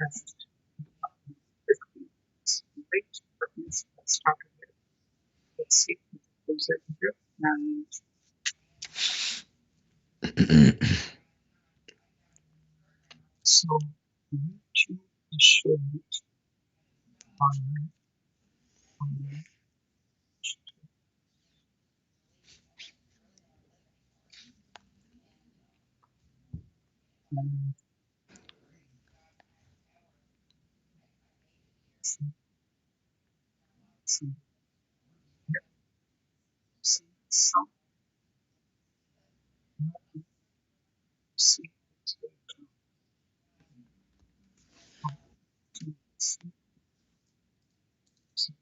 And 50 late, but let's start with it. Let's see if there's a here. And so YouTube is showing it on and see, see, yeah, see some, see, see, see.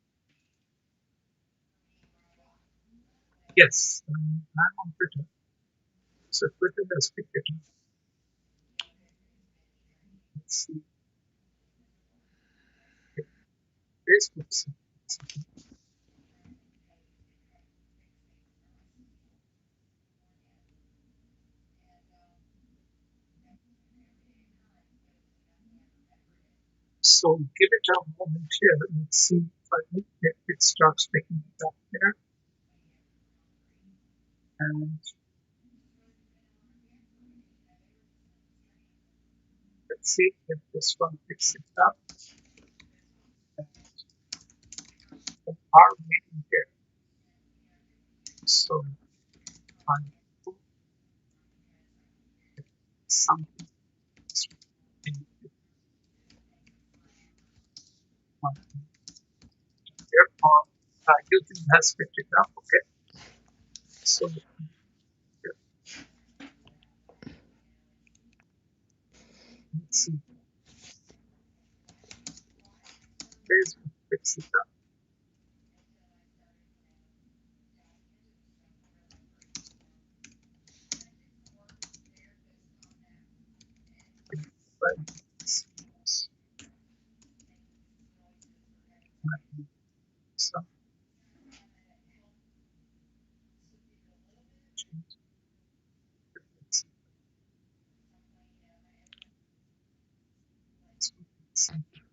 Yes, I'm on Twitter. So Twitter has picked it up. Let's see, Facebook. So give it a moment here. Let's see if it starts picking it up here. And let's see if this one picks it up. And are waiting here. So I put something in here on YouTube has picked it up. Okay. So let's see. Facebook picks it up. But some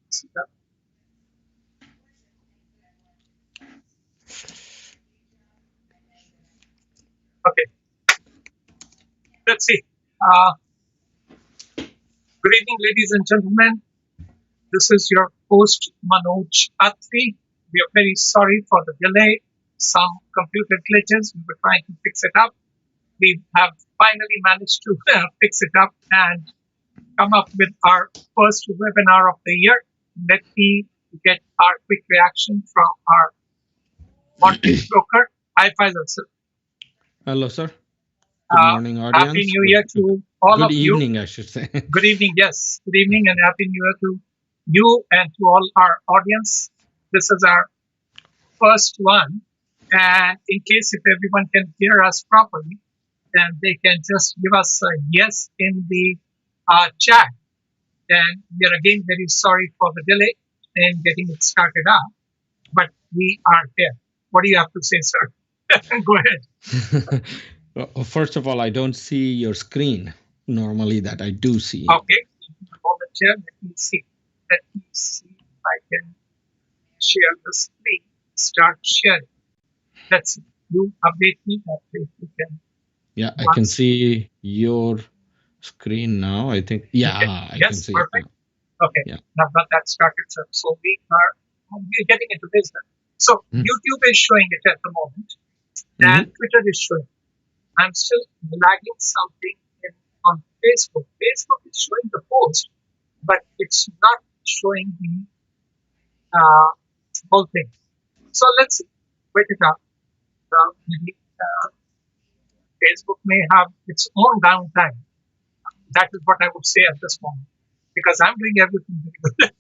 picks it up. Okay. Let's see. Good evening, ladies and gentlemen. This is your host Manoj Atri. We are very sorry for the delay. Some computer glitches. We were trying to fix it up. We have finally managed to fix it up and come up with our first webinar of the year. Let me get our quick reaction from our mortgage broker. Hi, Faisal sir. Hello, sir. Good morning, Happy audience. New Year to all Good of you. evening, I should say. Good evening, yes. Good evening and Happy New Year to you and to all our audience. This is our first one. And in case if everyone can hear us properly, then they can just give us a yes in the chat. And we are again very sorry for the delay in getting it started up, but we are here. What do you have to say, sir? Go ahead. First of all, I don't see your screen normally that I do see. Okay. A moment here. Let me see. Let me see if I can share the screen. Start sharing. Let's see. You update me that if you can. Yeah, I can see your screen now. I think. Yeah, Okay. I can Yes, see it perfect. now. Okay. Yeah. Now that that started, sir. So we're getting into business. So Mhm. YouTube is showing it at the moment, and Mhm. Twitter is showing. I'm still lagging something on Facebook. Facebook is showing the post, but it's not showing the uh, whole thing. So let's see. Wait it out. Maybe Facebook may have its own downtime. That is what I would say at this moment, because I'm doing everything very good.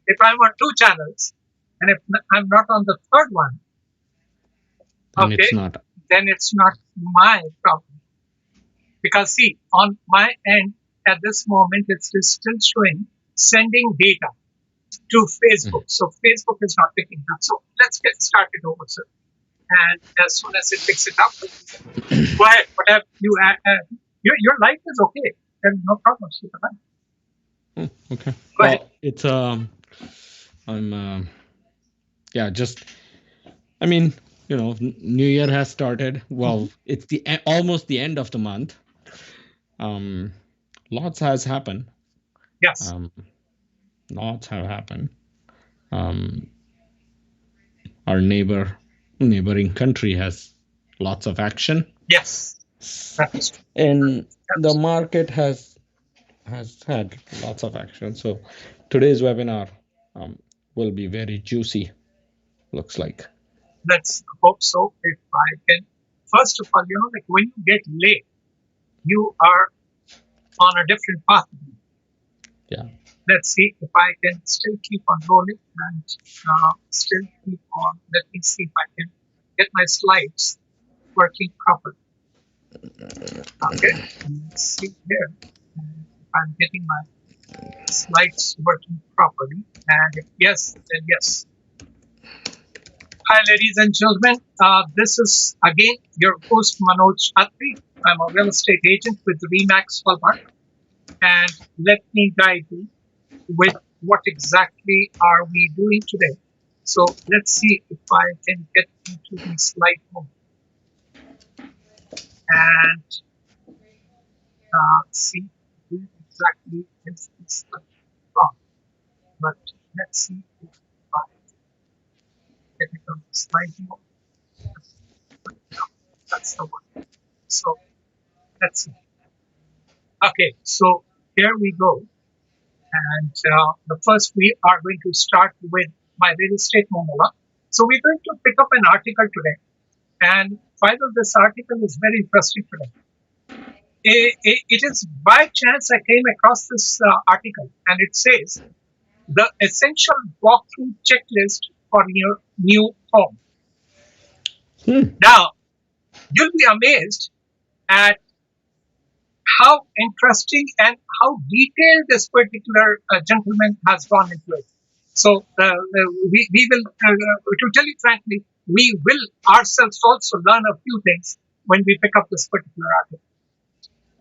If I'm on two channels, and if I'm not on the third one, And okay, it's not. then it's not my problem. Because see, on my end at this moment, it's still showing sending data to Facebook. Mhm. So Facebook is not picking it up. So let's get started over, sir. And as soon as it picks it up, go ahead. Whatever you your life is okay. There's no problem. Super fine. Oh, okay. Go ahead. Well, it's I'm yeah, just I mean, New Year has started. Mhm. Well, it's almost the end of the month. Um, lots has happened. Yes, Um, lots have happened. Um, our neighboring country has lots of action, yes, that is true. and the Absolutely. market has had lots of action. So today's webinar will be very juicy. Looks like. Let's hope so. If I can, first of all, like when you get late, you are on a different path. Yeah. Let's see if I can still keep on rolling and still keep on. Let me see if I can get my slides working properly. Okay, let's see here. If I'm getting my slides working properly. And if yes, then yes. Hi, ladies and gentlemen. This is again your host Manoj Atri. I'm a real estate agent with Remax Walmart, and let me guide you with what exactly are we doing today. So let's see if I can get into the slide mode and see who exactly is this from. But let's see if I get it on the slide mode. That's the one. So let's see. Okay, so here we go. And the first we are going to start with my real estate monologue. So we're going to pick up an article today. And final, this article is very interesting today. It is by chance I came across this article, and it says the essential walkthrough checklist for your new home. Hmm. Now, you'll be amazed at how interesting and how detailed this particular gentleman has gone into it. So, we will, to tell you frankly, we will ourselves also learn a few things when we pick up this particular article.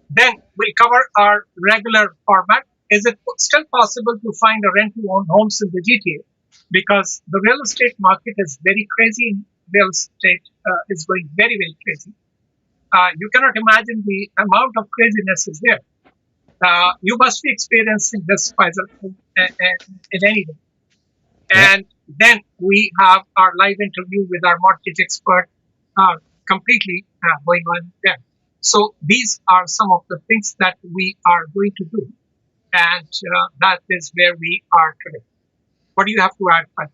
Then we'll cover our regular format. Is it still possible to find a rent to own homes in the GTA? Because the real estate market is very crazy. Real estate is going very, very crazy. You cannot imagine the amount of craziness is there. You must be experiencing this, Faisal, in any way. Yeah. And then we have our live interview with our mortgage expert completely going on there. So these are some of the things that we are going to do. And that is where we are today. What do you have to add, Faisal?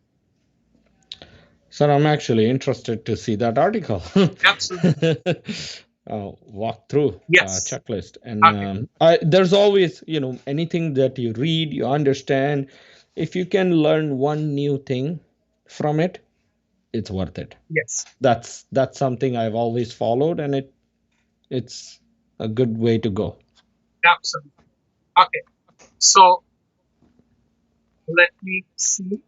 So I'm actually interested to see that article. Absolutely. Walk through Yes. checklist, and Okay. there's always anything that you read, you understand. If you can learn one new thing from it, it's worth it. Yes. That's something I've always followed, and it's a good way to go. Absolutely. Okay. So let me see.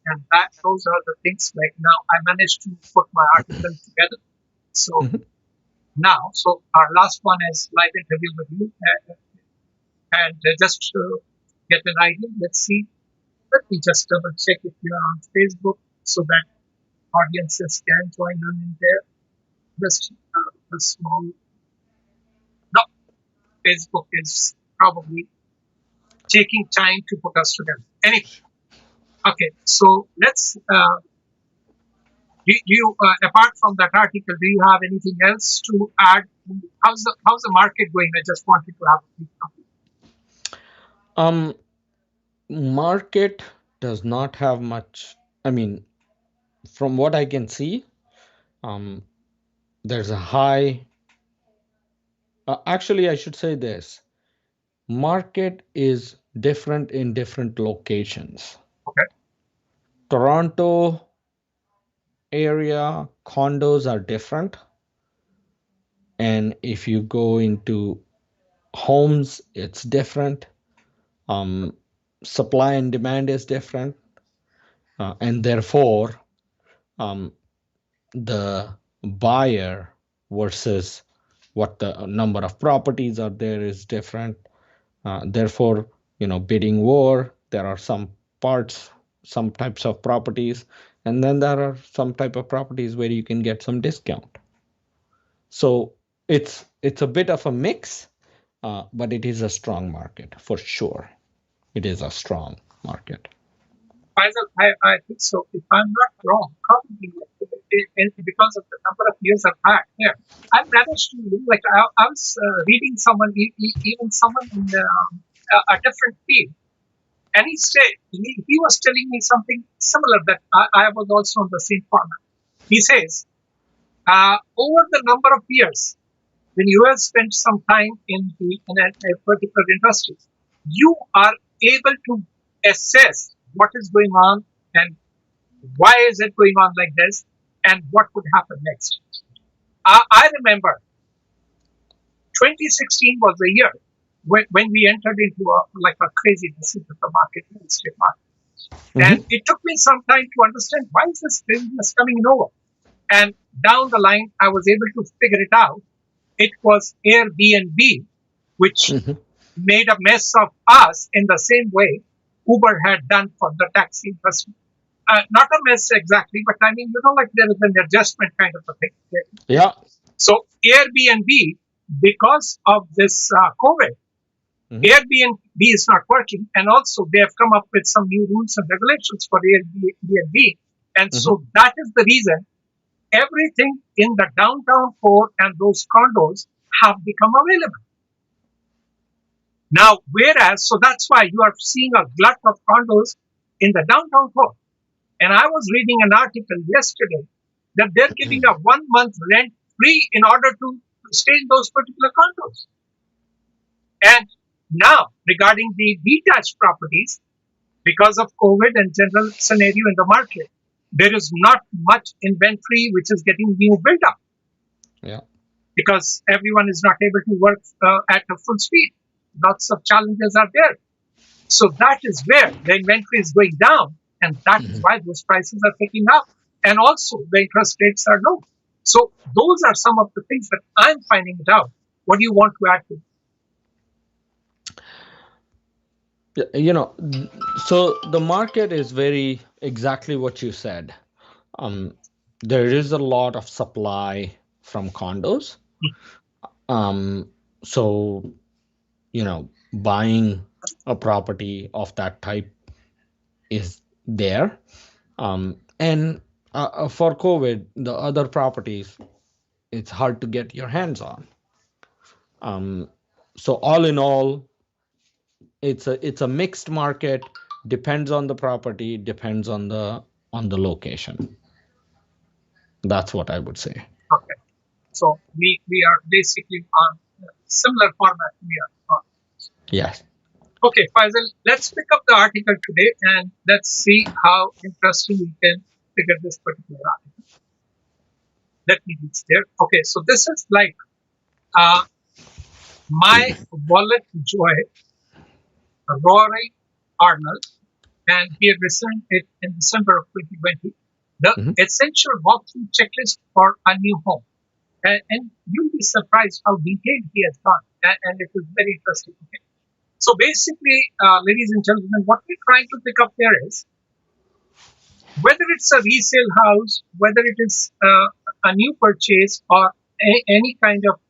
And that those are the things like now I managed to put my article together. So Mhm. now, so our last one is live interview with you. And just to get an idea, let's see. Let me just double check if you are on Facebook so that audiences can join in there. Just a small, no, Facebook is probably taking time to put us together. Anyway, okay, so let's do you apart from that article, do you have anything else to add? How's the market going? I just wanted to have a quick comment. um Market does not have much. I mean, from what I can see, um there's a high. Actually, I should say this: market is different in different locations. Okay. Toronto area condos are different, and if you go into homes, it's different. um, Supply and demand is different, and therefore um, the buyer versus what the number of properties are there is different. Therefore, bidding war. There are some parts, some types of properties, and then there are some type of properties where you can get some discount. So it's a bit of a mix, but it is a strong market for sure. It is a strong market. Faisal, I think so. If I'm not wrong, probably because of the number of years I've had here, I managed to, like, I was reading someone, even someone in a different field, and he was telling me something similar that I was also on the same format. He says, over the number of years, when you have spent some time in a particular industry, you are able to assess what is going on and why is it going on like this and what would happen next. I remember 2016 was the year when we entered into a craziness into the market, real estate market. And Hmm. it took me some time to understand why is this craziness coming over. And down the line, I was able to figure it out. It was Airbnb, which Hmm. made a mess of us in the same way Uber had done for the taxi industry. Not a mess exactly, but I mean, like there is an adjustment kind of a thing. Yeah. So Airbnb, because of this COVID, Hmm. Airbnb is not working, and also they have come up with some new rules and regulations for Airbnb, and Hmm. so that is the reason everything in the downtown core and those condos have become available. Now, whereas, so that's why you are seeing a glut of condos in the downtown core. And I was reading an article yesterday that they're giving a 1 month rent free in order to stay in those particular condos. And now, regarding the detached properties, because of COVID and general scenario in the market, there is not much inventory which is getting new built up Yeah. because everyone is not able to work at a full speed. Lots of challenges are there. So that is where the inventory is going down, and that is Hmm. why those prices are picking up. And also, the interest rates are low. So those are some of the things that I'm finding it out. What do you want to add to? Yeah, so the market is very exactly what you said. Um, there is a lot of supply from condos. Um, so, buying a property of that type is there. And for COVID, the other properties, it's hard to get your hands on. Um, so all in all, it's a mixed market. Depends on the property, depends on the location. That's what I would say. Okay. So we are basically on similar format. We are on. Yes. Okay, Faisal, let's pick up the article today and let's see how interesting we can figure this particular article. Let me reach there. Okay, so this is like uh, my wallet joy, Rory Arnold, and he had written it in December of 2020. The Hmm. essential walkthrough checklist for a new home. And you'll be surprised how detailed he has gone. And it is very interesting. Okay? So basically, ladies and gentlemen, what we're trying to pick up here is whether it's a resale house, whether it is a new purchase or any kind of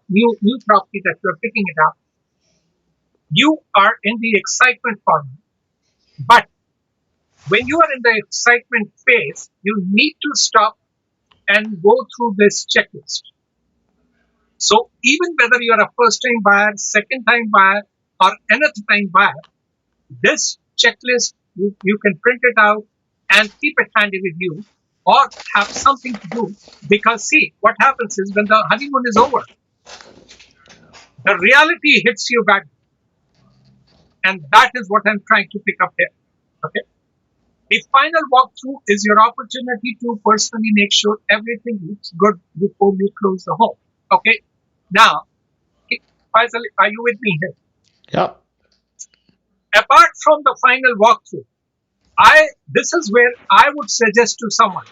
new property that you're picking it up, you are in the excitement part. But when you are in the excitement phase, you need to stop and go through this checklist. So even whether you are a first time buyer, second time buyer, or another time buyer, this checklist you can print it out and keep it handy with you or have something to do because see what happens is when the honeymoon is over, the reality hits you back, and that is what I'm trying to pick up here. Okay. The final walkthrough is your opportunity to personally make sure everything looks good before you close the home. Okay. Now, Faisal, are you with me here? Yeah. Apart from the final walkthrough, I this is where I would suggest to someone,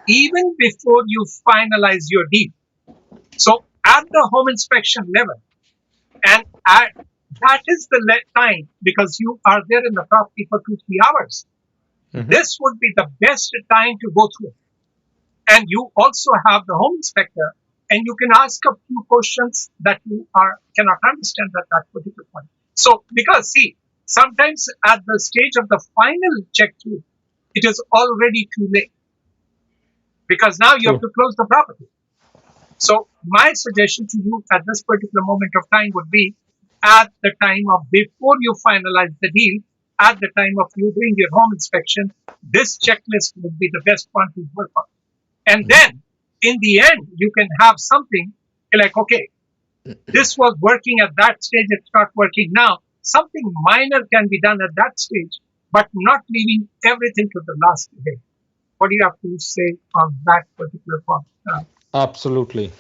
even before you finalize your deal. So at the home inspection level and at That is the time because you are there in the property for 2 3 hours. Hmm. This would be the best time to go through it. And you also have the home inspector, and you can ask a few questions that you are cannot understand at that particular point. So, because see, sometimes at the stage of the final check through, it is already too late because now you have True. to close the property. So, my suggestion to you at this particular moment of time would be at the time of before you finalize the deal, at the time of you doing your home inspection, this checklist would be the best one to work on. And Hmm. then in the end, you can have something like, okay, this was working at that stage, it's not working now. Something minor can be done at that stage, but not leaving everything to the last day. What do you have to say on that particular point? Absolutely.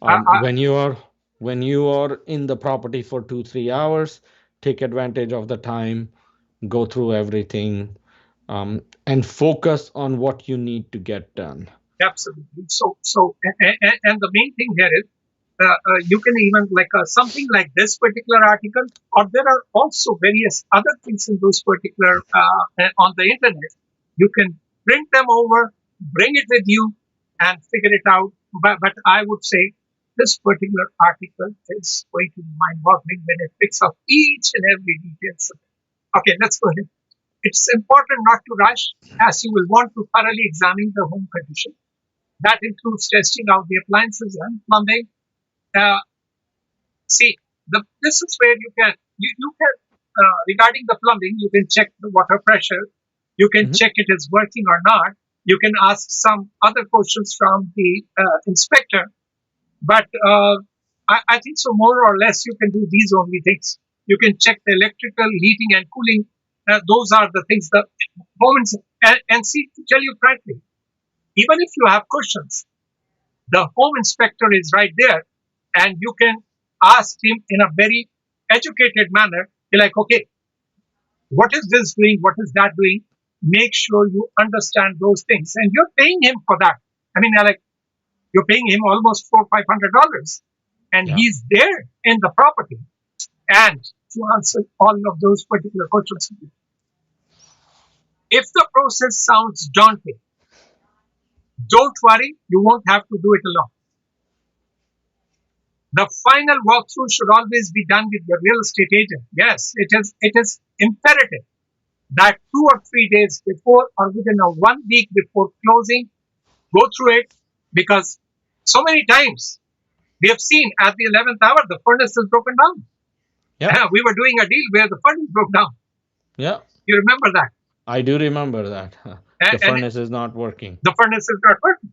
I, I, When you are in the property for 2 3 hours, take advantage of the time, go through everything, and focus on what you need to get done. Absolutely. And the main thing here is you can even like something like this particular article, or there are also various other things in those particular on the internet. You can print them over, bring it with you, and figure it out. But I would say this particular article is going to be mind-boggling when it picks up each and every detail. Okay, let's go ahead. It's important not to rush, as you will want to thoroughly examine the home condition. That includes testing out the appliances and plumbing. Uh, See, this is where you can regarding the plumbing, you can check the water pressure. You can Mhm. check it is working or not. You can ask some other questions from the inspector. But I think so more or less you can do these only things. You can check the electrical, heating and cooling. Those are the things that moments and see to tell you frankly, even if you have questions, the home inspector is right there and you can ask him in a very educated manner. You're like, okay, what is this doing? What is that doing? Make sure you understand those things. And you're paying him for that. I mean, like you're paying him almost $400 500, and Yeah. he's there in the property and to answer all of those particular questions. If the process sounds daunting, don't worry, you won't have to do it alone. The final walkthrough should always be done with your real estate agent. Yes, it is imperative that 2 or 3 days before or within a 1 week before closing, go through it because so many times we have seen at the 11th hour the furnace is broken down. Yeah. We were doing a deal where the furnace broke down. Yeah. You remember that? I do remember that. The And furnace is not working. the furnace is not working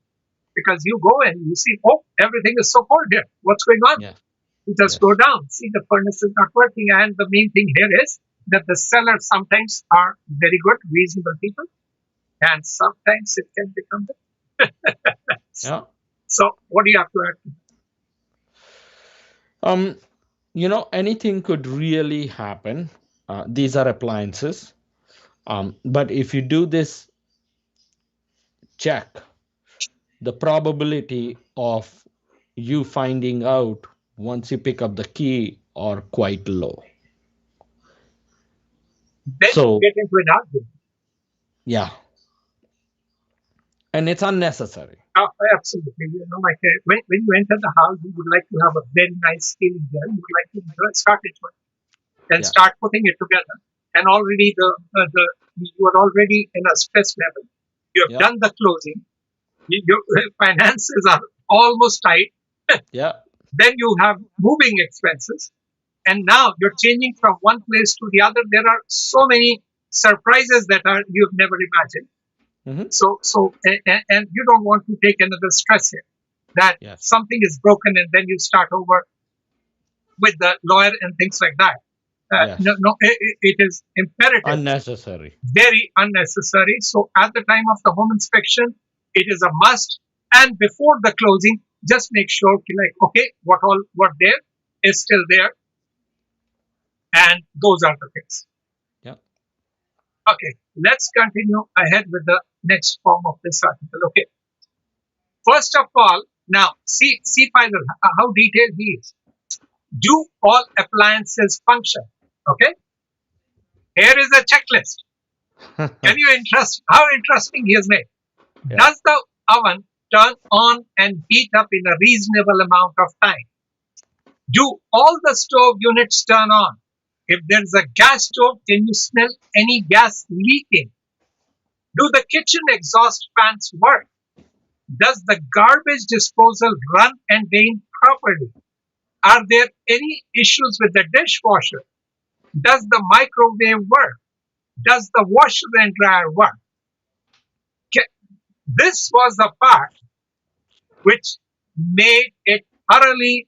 because you go and you see, oh, everything is so cold here. What's going on? Yeah. You just go Yes. down, see the furnace is not working. And the main thing here is that the sellers sometimes are very good, reasonable people, and sometimes it can become. Yeah. So, what do you have to add? Um, anything could really happen. These are appliances. But if you do this check, the probability of you finding out once you pick up the key are quite low. Then you So, get into an argument. yeah, and it's unnecessary. Oh, absolutely. Like when you enter the house, you would like to have a very nice feeling there. You would like to start it and Yeah. start putting it together. And already the you are already in a stress level. You have Yeah. done the closing. Your finances are almost tight. Yeah. Then you have moving expenses, and now you're changing from one place to the other. There are so many surprises that are you've never imagined. Hmm. And you don't want to take another stress here that Yes. something is broken and then you start over with the lawyer and things like that. No, Yes. no, it is imperative, Unnecessary. very unnecessary. So at the time of the home inspection, it is a must. And before the closing, just make sure, like, okay, what there is still there, and those are the things. Yeah. Okay, let's continue ahead with the next form of this article. Okay, first of all, now see Faisal, how detailed he is. Do all appliances function? Okay, here is a checklist. Can you interest how interesting is it? Yeah. Does the oven turn on and heat up in a reasonable amount of time? Do all the stove units turn on? If there's a gas stove, can you smell any gas leaking? Do the kitchen exhaust fans work? Does the garbage disposal run and drain properly? Are there any issues with the dishwasher? Does the microwave work? Does the washer and dryer work? This was the part which made it thoroughly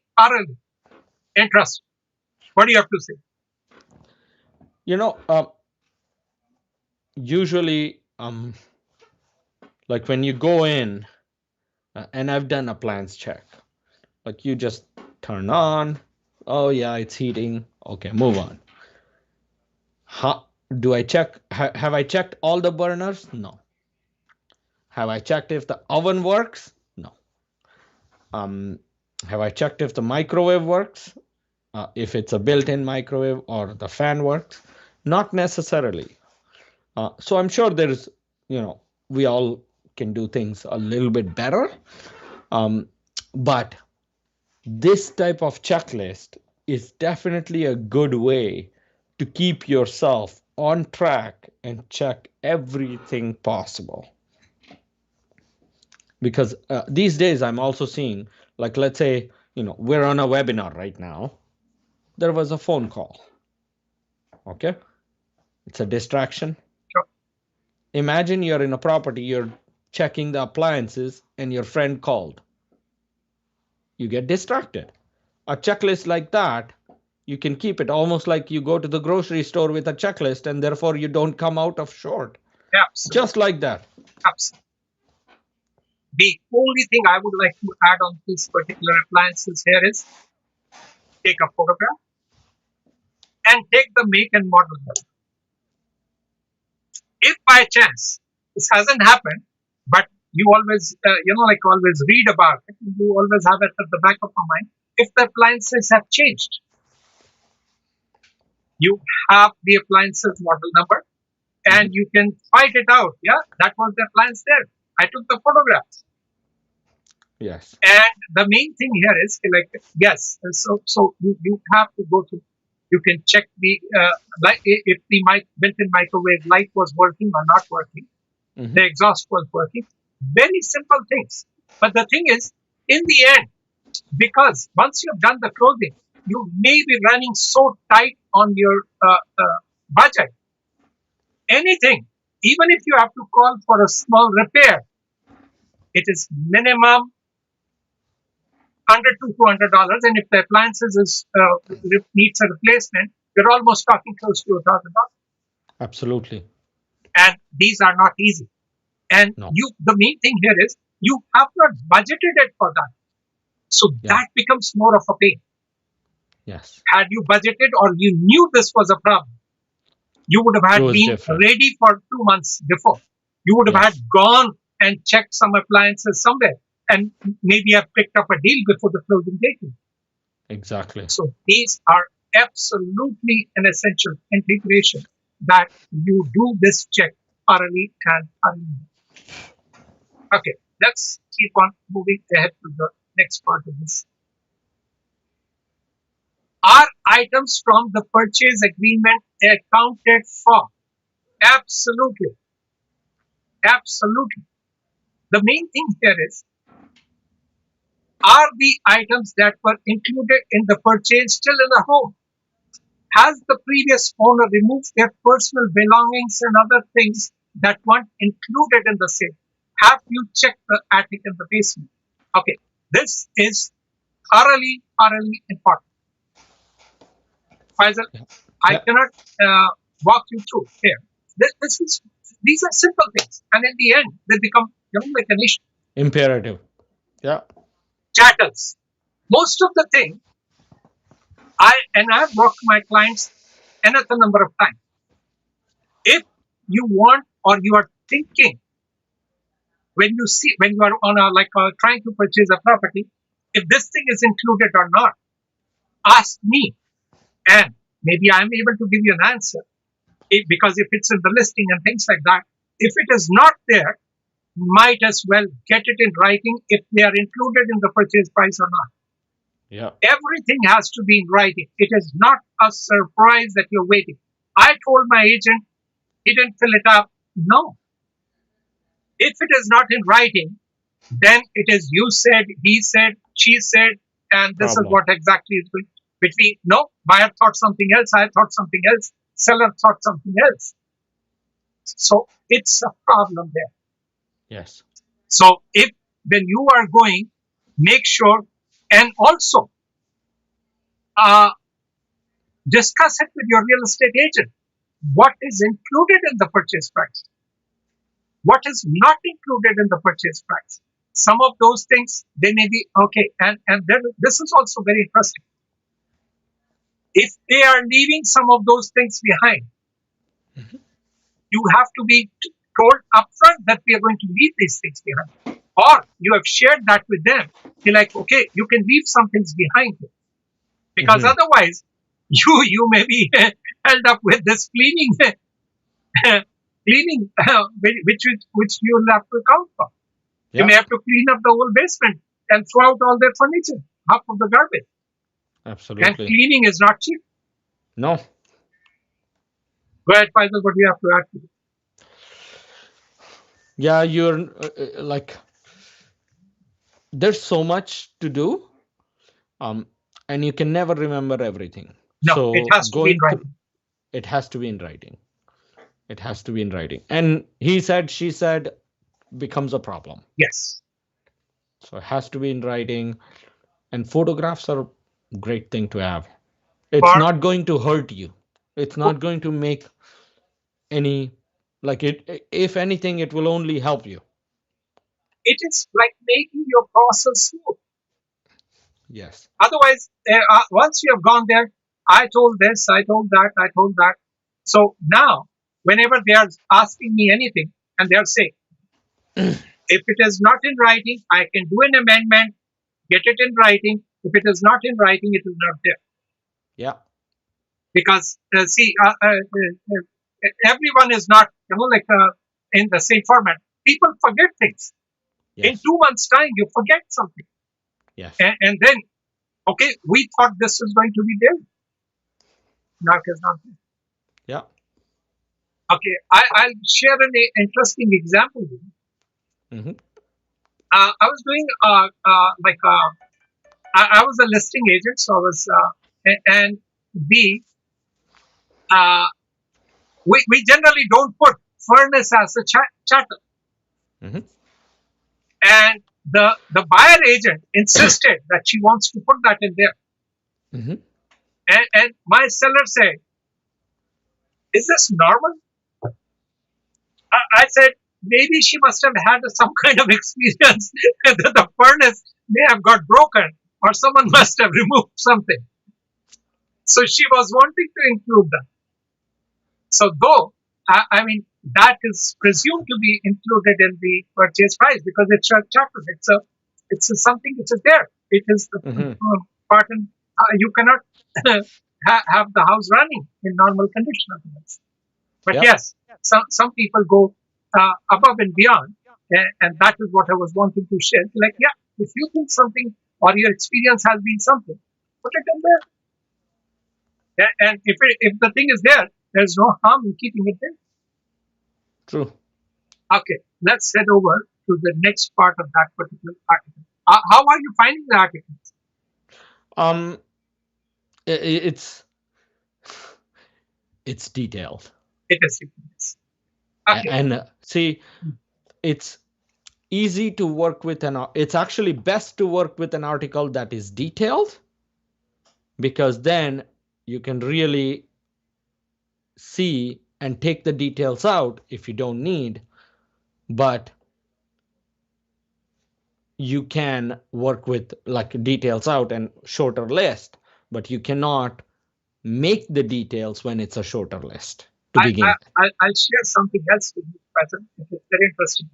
interesting. What do you have to say? You know, usually, like when you go in, and I've done a plans check, like you just turn on, oh yeah, it's heating. Okay, move on. How do I check? Have I checked all the burners? No. Have I checked if the oven works? No. Um, have I checked if the microwave works? If it's a built-in microwave or the fan works? Not necessarily. So I'm sure there's, we all can do things a little bit better. Um, but this type of checklist is definitely a good way to keep yourself on track and check everything possible. Because these days I'm also seeing, like, let's say, we're on a webinar right now. There was a phone call. Okay. It's a distraction. Sure. Imagine you're in a property, you're checking the appliances, and your friend called. You get distracted. A checklist like that, you can keep it almost like you go to the grocery store with a checklist, and therefore you don't come out of short. Absolutely. Just like that. Absolutely. The only thing I would like to add on this particular appliances here is take a photograph and take the make and model. If by chance this hasn't happened, but you always, like always read about it, you always have it at the back of your mind. If the appliances have changed, you have the appliances model number and you can fight it out. Yeah, that was the appliance there. I took the photographs. Yes. And the main thing here is like, yes, so you have to go to, you can check the, like if the built-in microwave light was working or not working, the exhaust was working. Very simple things. But the thing is, in the end, because once you've done the closing, you may be running so tight on your budget. Anything, even if you have to call for a small repair, it is minimum $100 to $200, and if the appliances needs a replacement, you're almost talking close to $1,000. Absolutely. And these are not easy. And No. the main thing here is you have not budgeted it for that, so that becomes more of a pain. Yes. Had you budgeted or you knew this was a problem, you would have had been different. ready for 2 months before. You would have had gone and checked some appliances somewhere and maybe have picked up a deal before the closing date. Exactly. So these are absolutely an essential integration that you do this check thoroughly and thoroughly. Okay, let's keep on moving ahead to the next part of this. Are items from the purchase agreement accounted for? Absolutely. Absolutely. The main thing here is, are the items that were included in the purchase still in the home? Has the previous owner removed their personal belongings and other things that weren't included in the sale? Have you checked the attic and the basement? Okay, this is thoroughly important. Faisal, I cannot walk you through here. These are simple things, and in the end, they become like an issue. Imperative. Yeah. Chattels. Most of the thing, I've worked my clients another number of times. If you want or you are thinking when you are on trying to purchase a property, if this thing is included or not, ask me, and maybe I'm able to give you an answer. Because if it's in the listing and things like that, if it is not there, might as well get it in writing if they are included in the purchase price or not. Yeah. Everything has to be in writing. It is not a surprise that you're waiting. I told my agent he didn't fill it up. No. If it is not in writing, then it is you said, he said, she said, and this is Problem. what exactly is going between. No, buyer thought something else, I thought something else, seller thought something else. So it's a problem there. Yes. So if when you are going, make sure, and also uh, discuss it with your real estate agent. What is included in the purchase price? What is not included in the purchase price? Some of those things they may be okay, and then this is also very interesting. If they are leaving some of those things behind, Mhm. you have to be told upfront that we are going to leave these things behind, or you have shared that with them. You're like, okay, you can leave some things behind, because Mhm. otherwise you may be held up with this cleaning cleaning which you will have to account for. You may Yeah. have to clean up the whole basement and throw out all their furniture, half of the garbage. And Absolutely. cleaning is not cheap. No. Go ahead, Faisal, what do you have to add to it? Yeah, you're like there's so much to do, um, and you can never remember everything. No, it So has to be in going through writing. it has to be in writing. It has to be in writing. And he said, she said becomes a problem. Yes. So it has to be in writing. And photographs are a great thing to have. It's For not going to hurt you. It's not going to make any like it. If anything, it will only help you. it is like making your process smooth. Yes. Otherwise, once you have gone there, I told this, I told that, I told that. So now, whenever they are asking me anything, and they'll say, if it is not in writing, I can do an amendment, get it in writing. If it is not in writing, it is not there. Yeah. Because, see, everyone is not, like in the same format. People forget things. In Yes. 2 months' time, you forget something. Yes. And then, okay, we thought this was going to be there. Now it is not there. Yeah. Okay, I'll share an interesting example with you. Hmm. I was doing I was a listing agent, so I was and we uh, we generally don't put furnace as a chatter, Hmm. and the buyer agent insisted that she wants to put that in there, Hmm. and my seller said, "Is this normal?" I said, "Maybe she must have had some kind of experience that the furnace may have got broken, or someone Hmm. must have removed something." So she was wanting to include that. So though, I mean, that is presumed to be included in the purchase price because it's a chapter. It's something which is there. It is the Hmm. part and you cannot have the house running in normal condition otherwise. But Yeah. yes, some people go above and beyond, and that is what I was wanting to share. Like, yeah, if you think something or your experience has been something, put it in there. And if the thing is there, there's no harm in keeping it there. True. Okay, let's head over to the next part of that particular article. How are you finding the article? Um. It's it's detailed, It is yes. Okay. and see, it's easy to work with it's actually best to work with an article that is detailed, because then you can really see and take the details out if you don't need, but you can work with like details out and shorter list, but you cannot make the details when it's a shorter list to I, begin I, with. I'll share something else with you, Present. It is very interesting.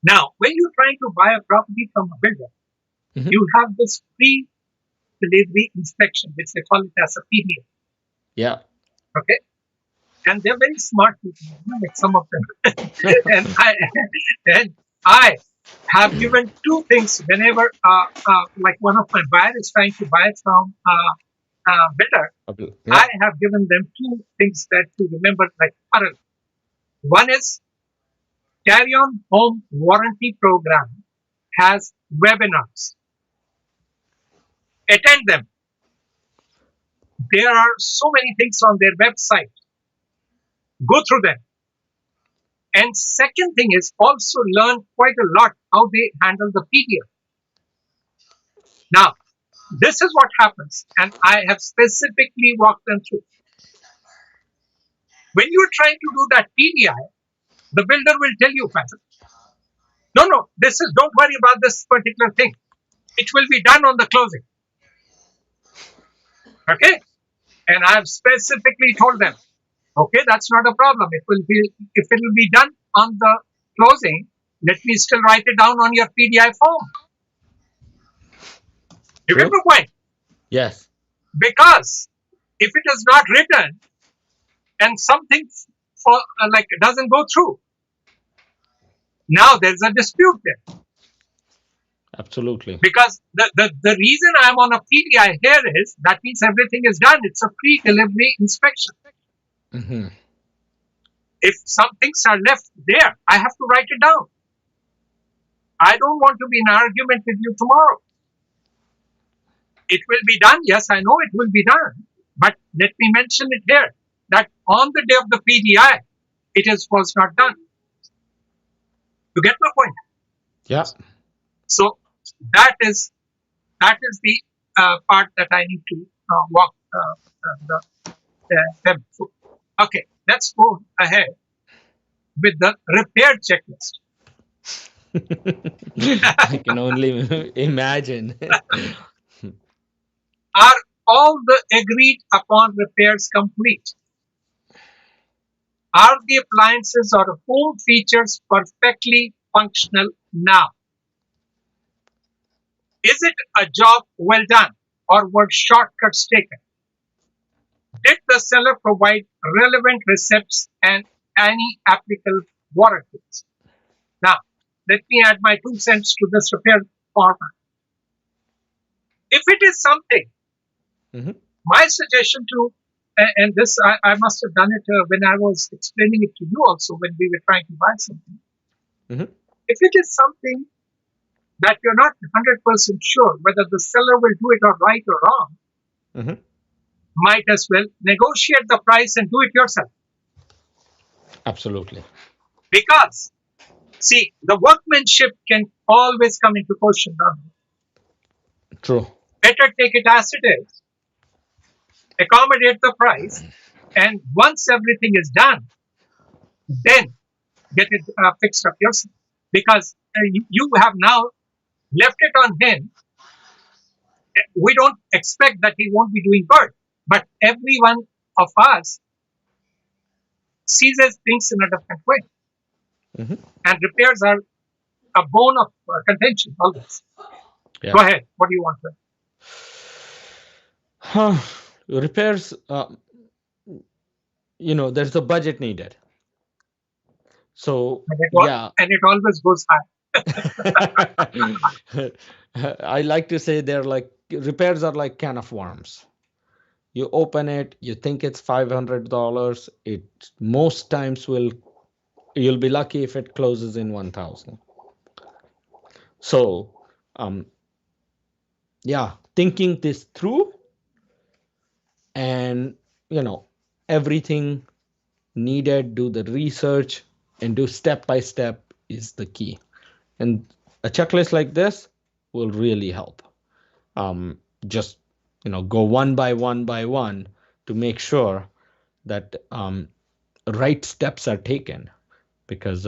Now, when you're trying to buy a property from a builder, Hmm. you have this pre-delivery inspection, which they call it as a PDI. Yeah. Okay, and they're very smart people, like some of them. and I and I have given two things whenever, like one of my buyer is trying to buy from better. Yeah. I have given them two things that to remember like thoroughly. One is Carry On Home Warranty Program has webinars. Attend them. There are so many things on their website. Go through them. And second thing is also learn quite a lot how they handle the PDF. Now, this is what happens, and I have specifically walked them through. When you're trying to do that PDI, the builder will tell you, Patrick, no, no, this is, don't worry about this particular thing. It will be done on the closing. Okay? And I've specifically told them, okay, that's not a problem. It will be, if it will be done on the closing, let me still write it down on your PDI form. You get True. the point? Yes. Because if it is not written and something for like doesn't go through, now there's a dispute there. Absolutely. Because the reason I'm on a PDI here is that means everything is done. It's a pre-delivery inspection. Hmm. If some things are left there, I have to write it down. I don't want to be in argument with you tomorrow. It will be done. Yes, I know it will be done. But let me mention it here that on the day of the PDI, was not done. You get my point? Yeah. So that is the part that I need to walk them through. Okay, let's go ahead with the repair checklist. I can only imagine. Are all the agreed upon repairs complete? Are the appliances or home features perfectly functional now? Is it a job well done or were shortcuts taken? Did the seller provide relevant receipts and any applicable warranties? Now, let me add my 2 cents to this repair format. If it is something, Hmm. my suggestion to, and this I must have done it when I was explaining it to you also when we were trying to buy something. Hmm. If it is something that you're not 100% sure whether the seller will do it or right or wrong, Hmm. might as well negotiate the price and do it yourself. Absolutely. Because, see, the workmanship can always come into question. True. Better take it as it is, accommodate the price, and once everything is done, then get it fixed up yourself. Because you have now left it on him. We don't expect that he won't be doing good, but every one of us sees things in a different way. Hmm. And repairs are a bone of contention always. Yeah. Go ahead. What do you want to? Huh. Repairs, there's a budget needed. So, yeah. And it always goes I like to say they're like repairs are like can of worms. You open it, you think it's $500. It most times you'll be lucky if it closes in 1,000. So, um, yeah, thinking this through and everything needed, do the research and do step by step is the key. And a checklist like this will really help. Just go one by one to make sure that right steps are taken because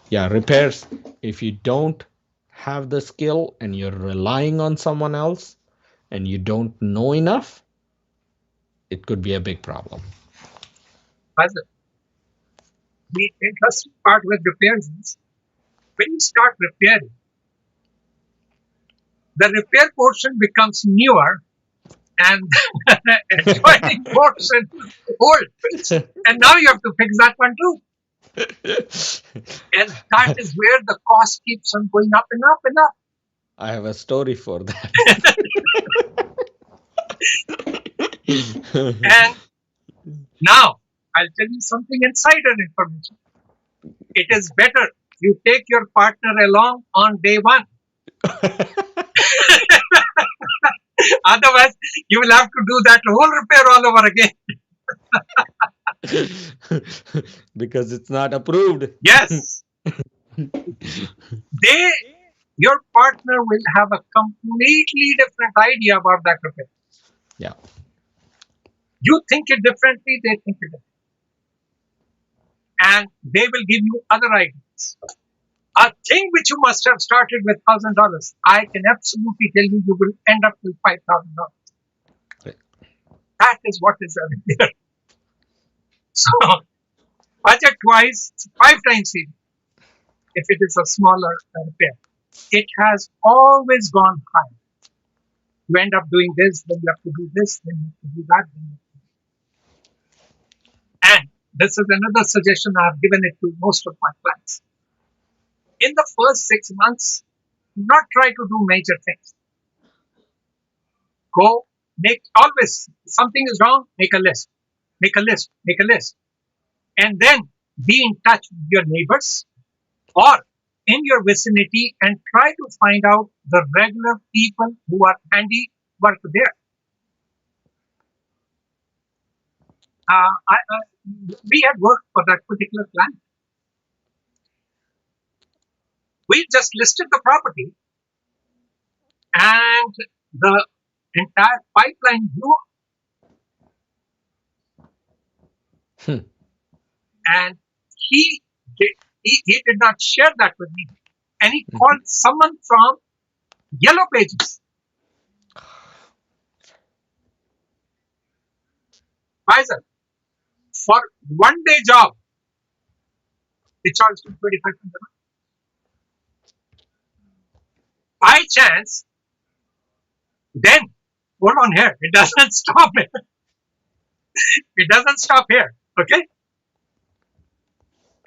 yeah, repairs, if you don't have the skill and you're relying on someone else and you don't know enough, it could be a big problem. happen. The interesting part with repairs is when you start repairing, the repair portion becomes newer and the adjoining portion old. And now you have to fix that one too. And that is where the cost keeps on going up and up and up. I have a story for that. And now I'll tell you something insider information. It is better you take your partner along on day one. Otherwise, you will have to do that whole repair all over again. Because it's not approved. Yes. Your partner will have a completely different idea about that repair. Yeah. You think it differently, they think it differently. And they will give you other ideas. A thing which you must have started with $1,000, I can absolutely tell you, you will end up with $5,000. Right. That is what is there. So, budget-wise, 5 times saving. If it is a smaller repair, it has always gone high. You end up doing this, then you have to do this, then you have to do that. And this is another suggestion I have given it to most of my clients. In the first 6 months, do not try to do major things. Go always something is wrong, make a list. Make a list. Make a list. And then be in touch with your neighbors or in your vicinity and try to find out the regular people who are handy work there. We had worked for that particular client. We just listed the property and the entire pipeline blew up. And he did not share that with me. And he called someone from Yellow Pages. Pfizer, for 1 day job, they charged him $2,500. By chance, then, hold on here, it doesn't stop here. It doesn't stop here, okay?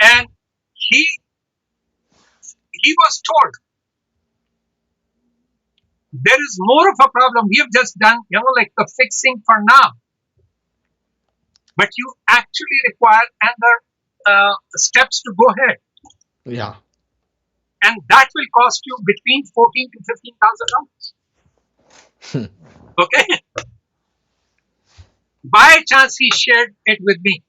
And he was told, there is more of a problem. We have just done, like the fixing for now. But you actually require other steps to go ahead. Yeah. And that will cost you between $14,000 to $15,000. Okay? By chance, he shared it with me.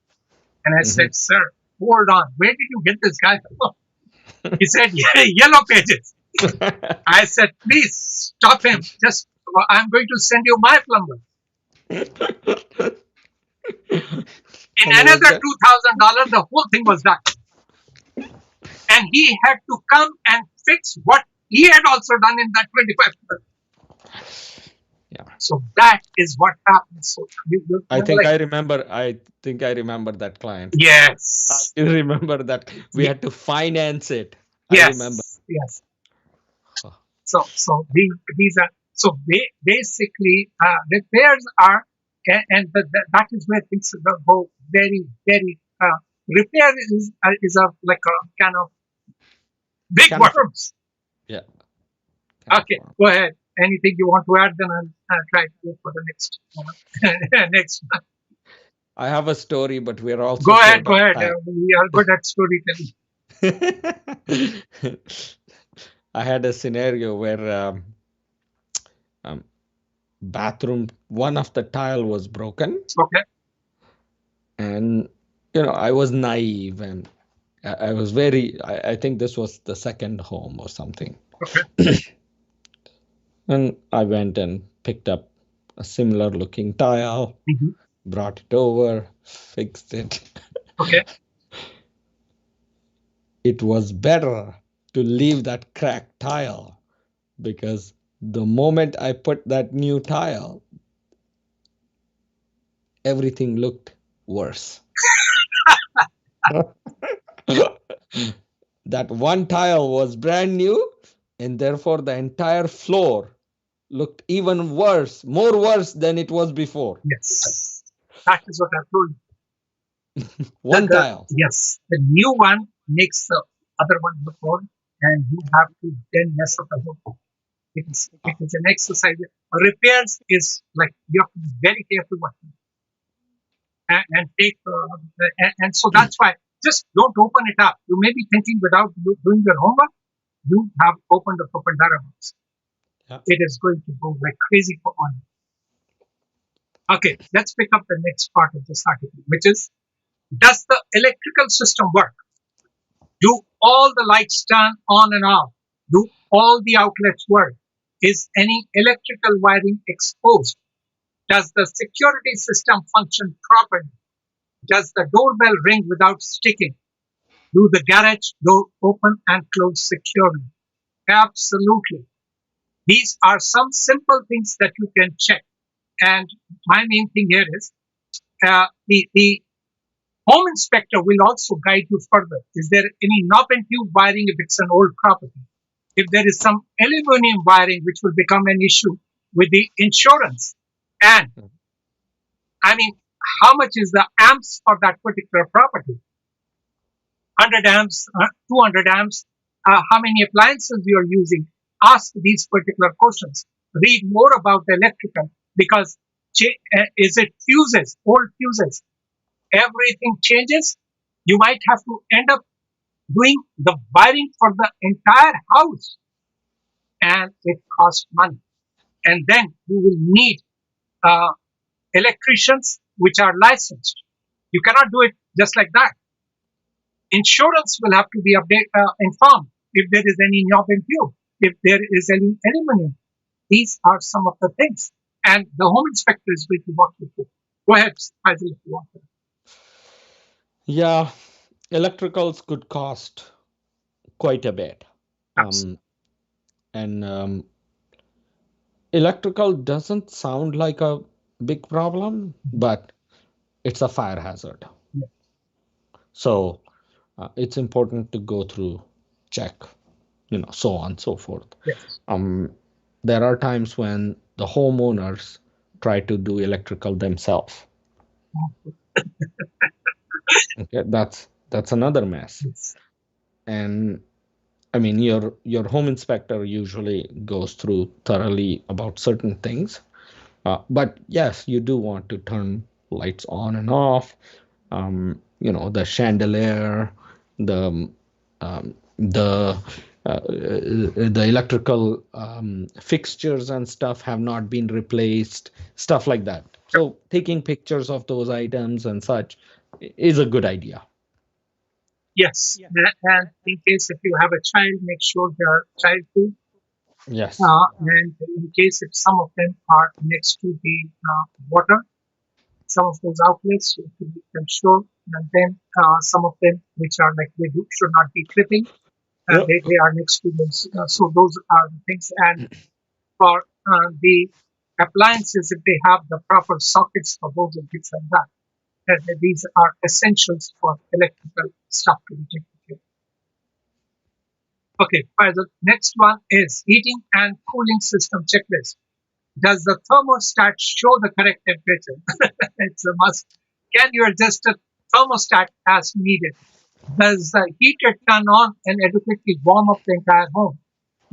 And I said, sir, hold on. Where did you get this guy from? He said, Yellow Pages. I said, please stop him. I'm going to send you my plumber. In another $2,000, the whole thing was done. And he had to come and fix what he had also done in that 25%. Yeah. So that is what happens. So I think I remember that client. Yes. I remember that we had to finance it. Yes. I remember. Yes. So these are basically repairs are, and that is where things go very, very. Repair is like a kind of big worms. Yeah. Okay, go ahead. Anything you want to add? Then I'll try to go for the next next one. I have a story, but we're also go ahead. We are good at storytelling. I had a scenario where bathroom, one of the tile was broken. Okay. And I was naive, and I was I think this was the second home or something. Okay. And I went and picked up a similar looking tile, brought it over, fixed it. Okay. It was better to leave that cracked tile, because the moment I put that new tile, everything looked worse. That one tile was brand new, and therefore the entire floor looked even worse, more worse than it was before. Yes, that is what I told you. One tile. Yes, the new one makes the other one look old, and you have to then mess up the whole. It Ah, is an exercise. Repairs is like you have to be very careful what you and take and so that's why just don't open it up. You may be thinking without doing your homework, you have opened a Pandora box. yeah. It is going to go like crazy for on. Okay, let's pick up the next part of this article, which is, does the electrical system work? Do all the lights turn on and off? Do all the outlets work? Is any electrical wiring exposed? Does the security system function properly? Does the doorbell ring without sticking? Do the garage door open and close securely? Absolutely. These are some simple things that you can check. And my main thing here is the home inspector will also guide you further. Is there any knob and tube wiring if it's an old property? If there is some aluminum wiring which will become an issue with the insurance. And I mean, how much is the amps for that particular property? 100 amps, 200 amps, how many appliances you are using? Ask these particular questions. Read more about the electrical because is it fuses, old fuses? Everything changes. You might have to end up doing the wiring for the entire house and it costs money. And then you will need uh, electricians which are licensed. You cannot do it just like that. Insurance will have to be informed if there is any knob and tube, if there is any aluminum. These are some of the things. And the home inspector is going to walk you through. Go ahead, Faisal, if you want to. Yeah, electricals could cost quite a bit. Absolutely. Um, and electrical doesn't sound like a big problem, but it's a fire hazard. Yeah. So it's important to go through, check, so on and so forth. Yes. Um, there are times when the homeowners try to do electrical themselves. Okay, that's another mess. Yes. And I mean, your home inspector usually goes through thoroughly about certain things. But yes, you do want to turn lights on and off. The chandelier, the the the electrical fixtures and stuff have not been replaced, stuff like that. So taking pictures of those items and such is a good idea. Yes. And in case if you have a child, make sure they are child proof. Yes. And in case if some of them are next to the water, some of those outlets you have to make them sure. And then some of them which are like they should not be tripping. Yep. They are next to those. So those are the things. And for the appliances, if they have the proper sockets for those and things like that, these are essentials for electrical stuff to be taken care of. Okay, the next one is heating and cooling system checklist. Does the thermostat show the correct temperature? It's a must. Can you adjust the thermostat as needed? Does the heater turn on and adequately warm up the entire home?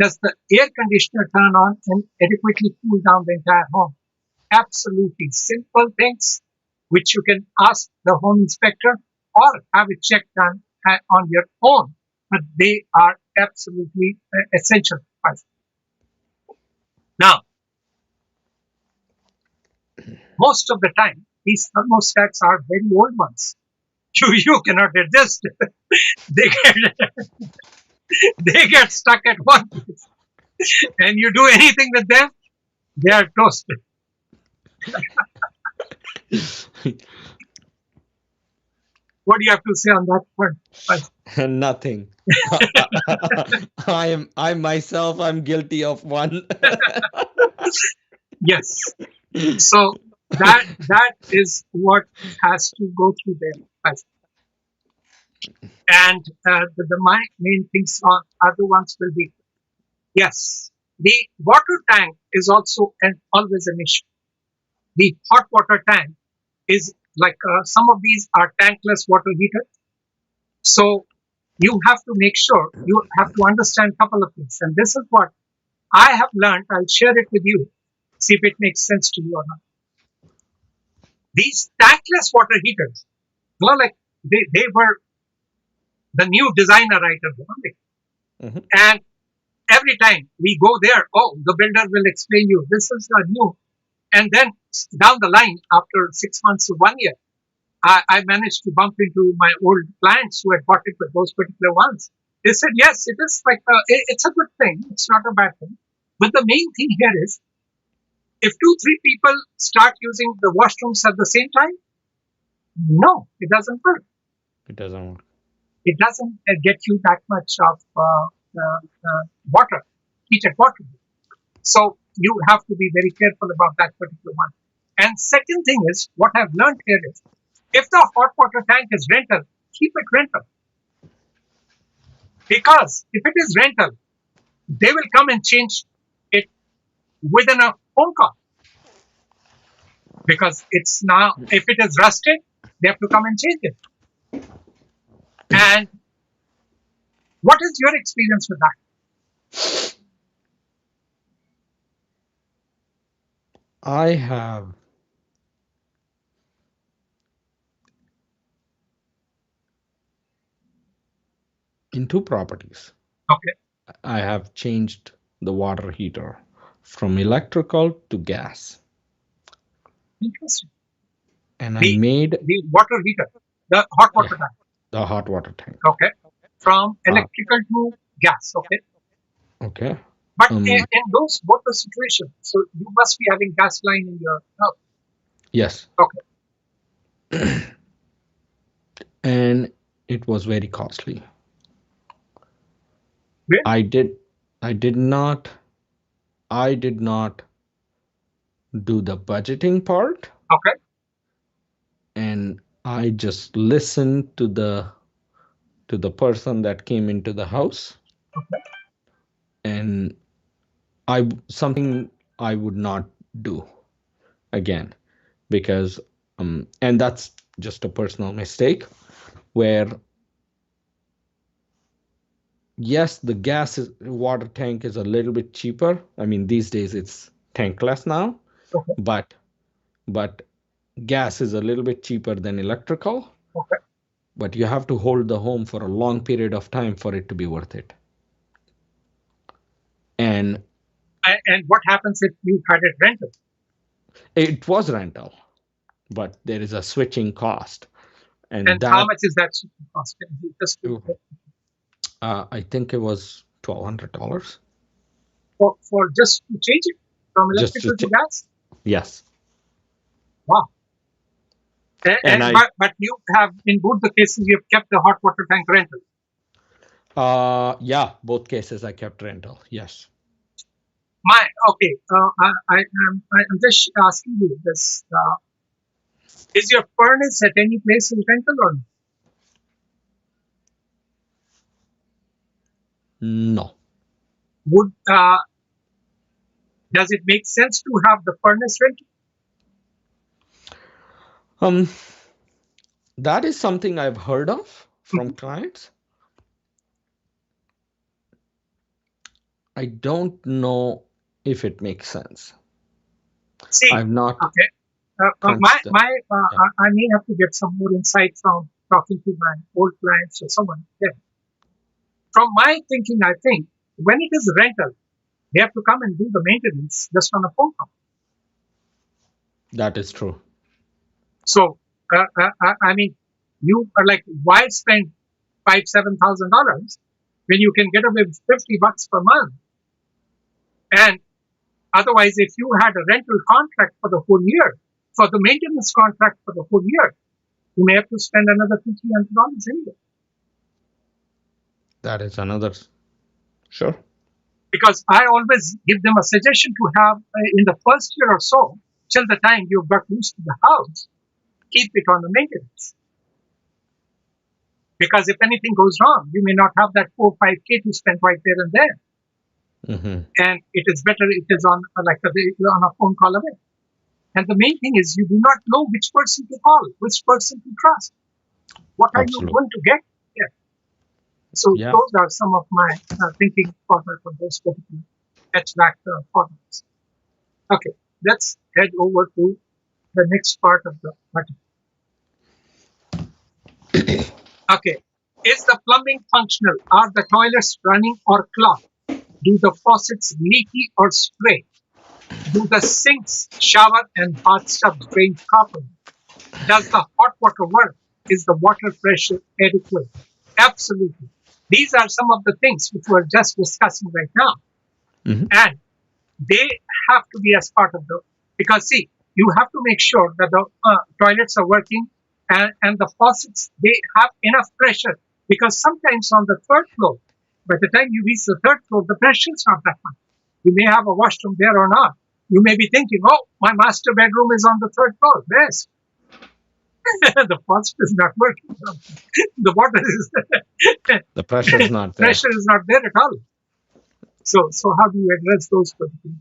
Does the air conditioner turn on and adequately cool down the entire home? Absolutely simple things which you can ask the home inspector or have it checked done on your own. But they are absolutely essential. Now, most of the time, these thermostats are very old ones. You cannot adjust. They get they get stuck at one place, and you do anything with them, they are toasted. What do you have to say on that point? Nothing. I myself I'm guilty of one. Yes. So that is what has to go through there. And the main things are other ones will be yes. The water tank is also always an issue. The hot water tank is like some of these are tankless water heaters. So you have to make sure you have to understand a couple of things. And this is what I have learned. I'll share it with you. See if it makes sense to you or not. These tankless water heaters, like they were the new designer items. Hmm. And every time we go there, oh, the builder will explain you this is a new. And then down the line, after 6 months to 1 year, I managed to bump into my old clients who had bought it with those particular ones. They said, yes, it is like it's a good thing. It's not a bad thing. But the main thing here is if two, three people start using the washrooms at the same time, no, it doesn't work. It doesn't work. It doesn't get you that much of water, heated water. So you have to be very careful about that particular one. And second thing is, what I've learned here is, if the hot water tank is rental, keep it rental. Because if it is rental, they will come and change it within a phone call. Because it's now, if it is rusted, they have to come and change it. And what is your experience with that? I have in two properties. Okay, I have changed the water heater from electrical to gas, interesting. and I The made the water heater, the hot yeah, water tank. the hot water tank. Okay, from Uh, electrical to gas. Okay, okay. but Um. in those water situations, so you must be having gas line in your house. Yes. Okay, And it was very costly. really? I did. I did not. I did not do the budgeting part, Okay, and I just listened to the person that came into the house, okay, and I something I would not do again, because and that's just a personal mistake where, yes, the water tank is a little bit cheaper. I mean, these days it's tankless now, okay, but but gas is a little bit cheaper than electrical, okay. but you have to hold the home for a long period of time for it to be worth it. And And what happens if you had it rented? it was rental, but there is a switching cost, and And how that much is that cost? Just I think it was $1,200 for just to change it from just to electrical to gas? yes. Wow. And But you have, in both the cases, you have kept the hot water tank rental. yeah, both cases I kept rental. Yes. Okay. I'm just asking you this. Is your furnace at any place in rental or no? No. Would does it make sense to have the furnace rental? Um, that is something I've heard of from Mhm. clients. I don't know if it makes sense. See, I've not okay. considered. Yeah, I may have to get some more insight from talking to my old clients or someone. Yeah. From my thinking, I think when it is rental, they have to come and do the maintenance just on a phone call. that is true. So, I mean, you are like, why spend $5,000-7,000 when you can get away with $50 per month? And otherwise, if you had a rental contract for the whole year, for the maintenance contract for the whole year, you may have to spend another $200-300 anyway. That is another. Sure. Because I always give them a suggestion to have in the first year or so, till the time you've got used to the house, keep it on the maintenance. Because if anything goes wrong, you may not have that 4 or 5K to spend right there and there. Hmm. and it is better it is on on a phone call away. And the main thing is you do not know which person to call, which person to trust. What are you Absolutely. going to get? Yeah. So Yeah. those are some of my thinking for those particular HVAC formats. Okay, let's head over to the next part of the article. Okay, is the plumbing functional? Are the toilets running or clogged? Do the faucets leaky or spray? Do the sinks, shower, and bathtubs drain properly? Does the hot water work? Is the water pressure adequate? Absolutely. These are some of the things which we're just discussing right now. Hmm. And they have to be as part of the, because see, you have to make sure that the toilets are working, and the faucets, they have enough pressure, because sometimes on the third floor, by the time you reach the third floor, the pressure is not that much. You may have a washroom there or not. You may be thinking, oh, my master bedroom is on the third floor. Yes. The faucet is not working. The water is The pressure is not there. pressure is not there at all. So how do you address those particular?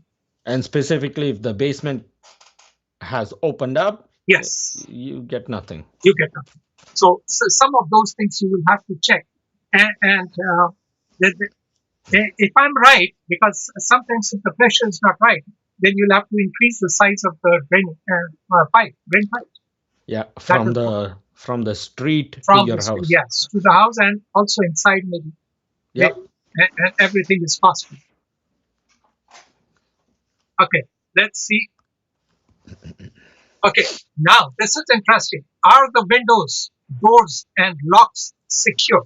And specifically, if the basement has opened up, Yes, you get nothing. you get them. So some of those things you will have to check. And if I'm right, because sometimes if the pressure is not right, then you'll have to increase the size of the drain pipe. Yeah, That is what, from the street to from your the street, house. yes, to the house, and also inside maybe, Yep. and everything is possible. Okay, let's see. Okay, now this is interesting. Are the windows, doors, and locks secure?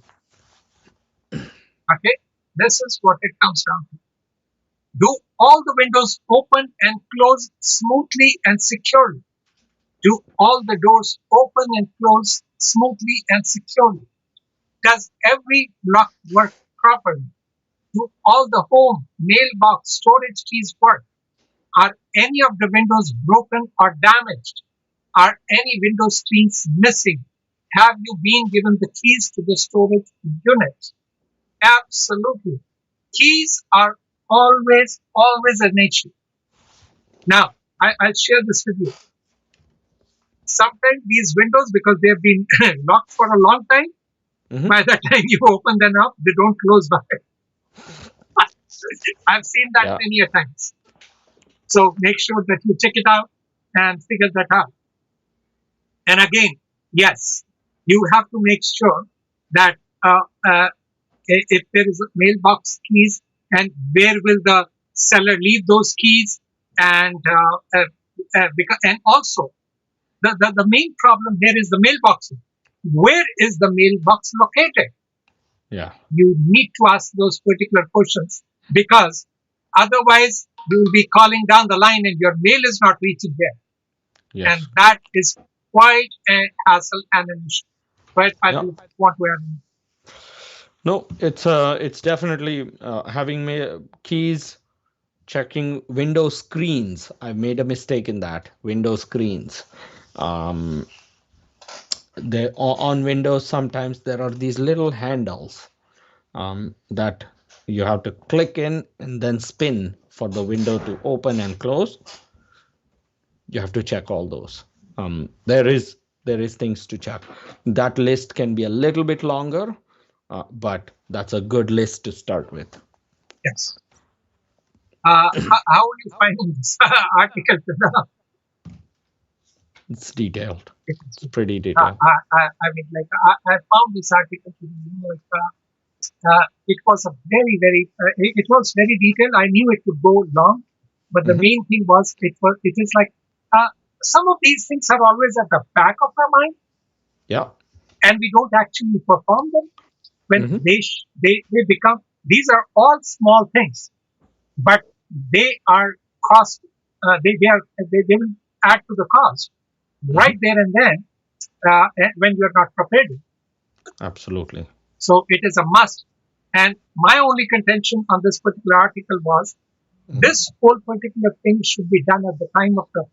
Okay, this is what it comes down to. Do all the windows open and close smoothly and securely? Do all the doors open and close smoothly and securely? Does every lock work properly? Do all the home, mailbox, storage keys work? Are any of the windows broken or damaged? Are any window screens missing? Have you been given the keys to the storage unit? Absolutely. Keys are always an issue. Now, I'll share this with you. Sometimes these windows, because they've been locked for a long time, Hmm. by the time you open them up, they don't close back. I've seen that Yeah. many a times. So make sure that you check it out and figure that out. And again, yes, you have to make sure that if there is a mailbox keys, and where will the seller leave those keys, and also the main problem here is the mailbox. Where is the mailbox located? Yeah. You need to ask those particular questions, because otherwise you will be calling down the line and your mail is not reaching there, and Yes. that is quite a hassle and an issue. But I Yeah. do want to add. No, it's definitely having keys, checking window screens. I made a mistake in that. Window screens. Um, on Windows sometimes there are these little handles that you have to click in and then spin for the window to open and close. You have to check all those. There is things to check. That list can be a little bit longer, but that's a good list to start with. Yes. How are you finding this article? It's detailed. It It's is, pretty detailed. I mean, like I found this article to be, it was a it was very detailed. I knew it would go long, but the Hmm. main thing was it is like some of these things are always at the back of our mind, Yeah. and we don't actually perform them when Hmm. they become. These are all small things, but they are cost. They will add to the cost Hmm. right there and then, when you are not prepared. Absolutely. So it is a must. And my only contention on this particular article was Hmm. this whole particular thing should be done at the time of the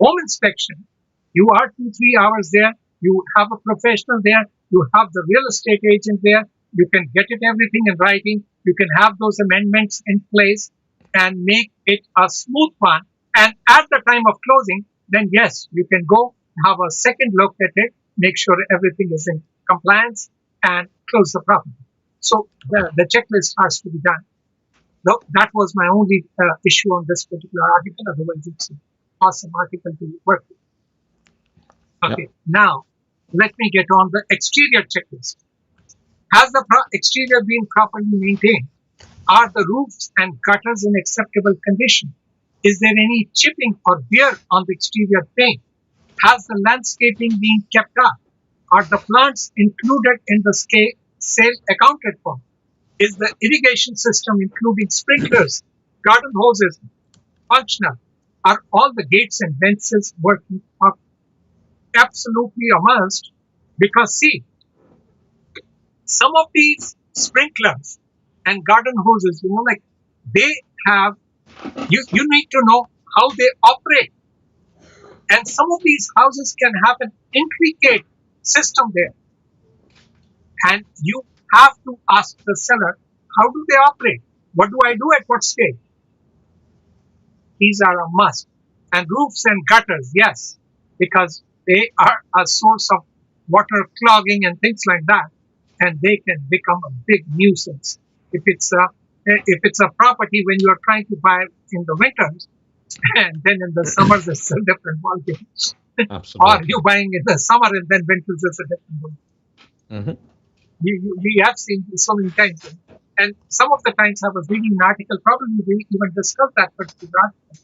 home inspection. You are 2 3 hours there. You have a professional there. You have the real estate agent there. You can get it everything in writing. You can have those amendments in place. and make it a smooth one. And at the time of closing, then yes, you can go have a second look at it, make sure everything is in compliance, and close the property. So the checklist has to be done. That was my only issue on this particular article. Otherwise, it's an awesome article to work with. Yeah. Okay, now let me get on the exterior checklist. Has the exterior been properly maintained? Are the roofs and gutters in acceptable condition? Is there any chipping or wear on the exterior paint? Has the landscaping been kept up? Are the plants included in the sale accounted for? Is the irrigation system, including sprinklers, garden hoses, functional? Are all the gates and fences working? Absolutely a must, because see, some of these sprinklers and garden hoses, like they have, you need to know how they operate. And some of these houses can have an intricate system there. And you have to ask the seller, how do they operate? What do I do at what stage? These are a must. And roofs and gutters, yes, because they are a source of water clogging and things like that, and they can become a big nuisance. If it's a property when you are trying to buy in the winters, and then in the summers it's a different ballgame. Or Absolutely. you buying in the summer and then winters is a different ballgame. Hmm. We have seen this so many times. And some of the times I was reading an article, probably we even discussed that particular article,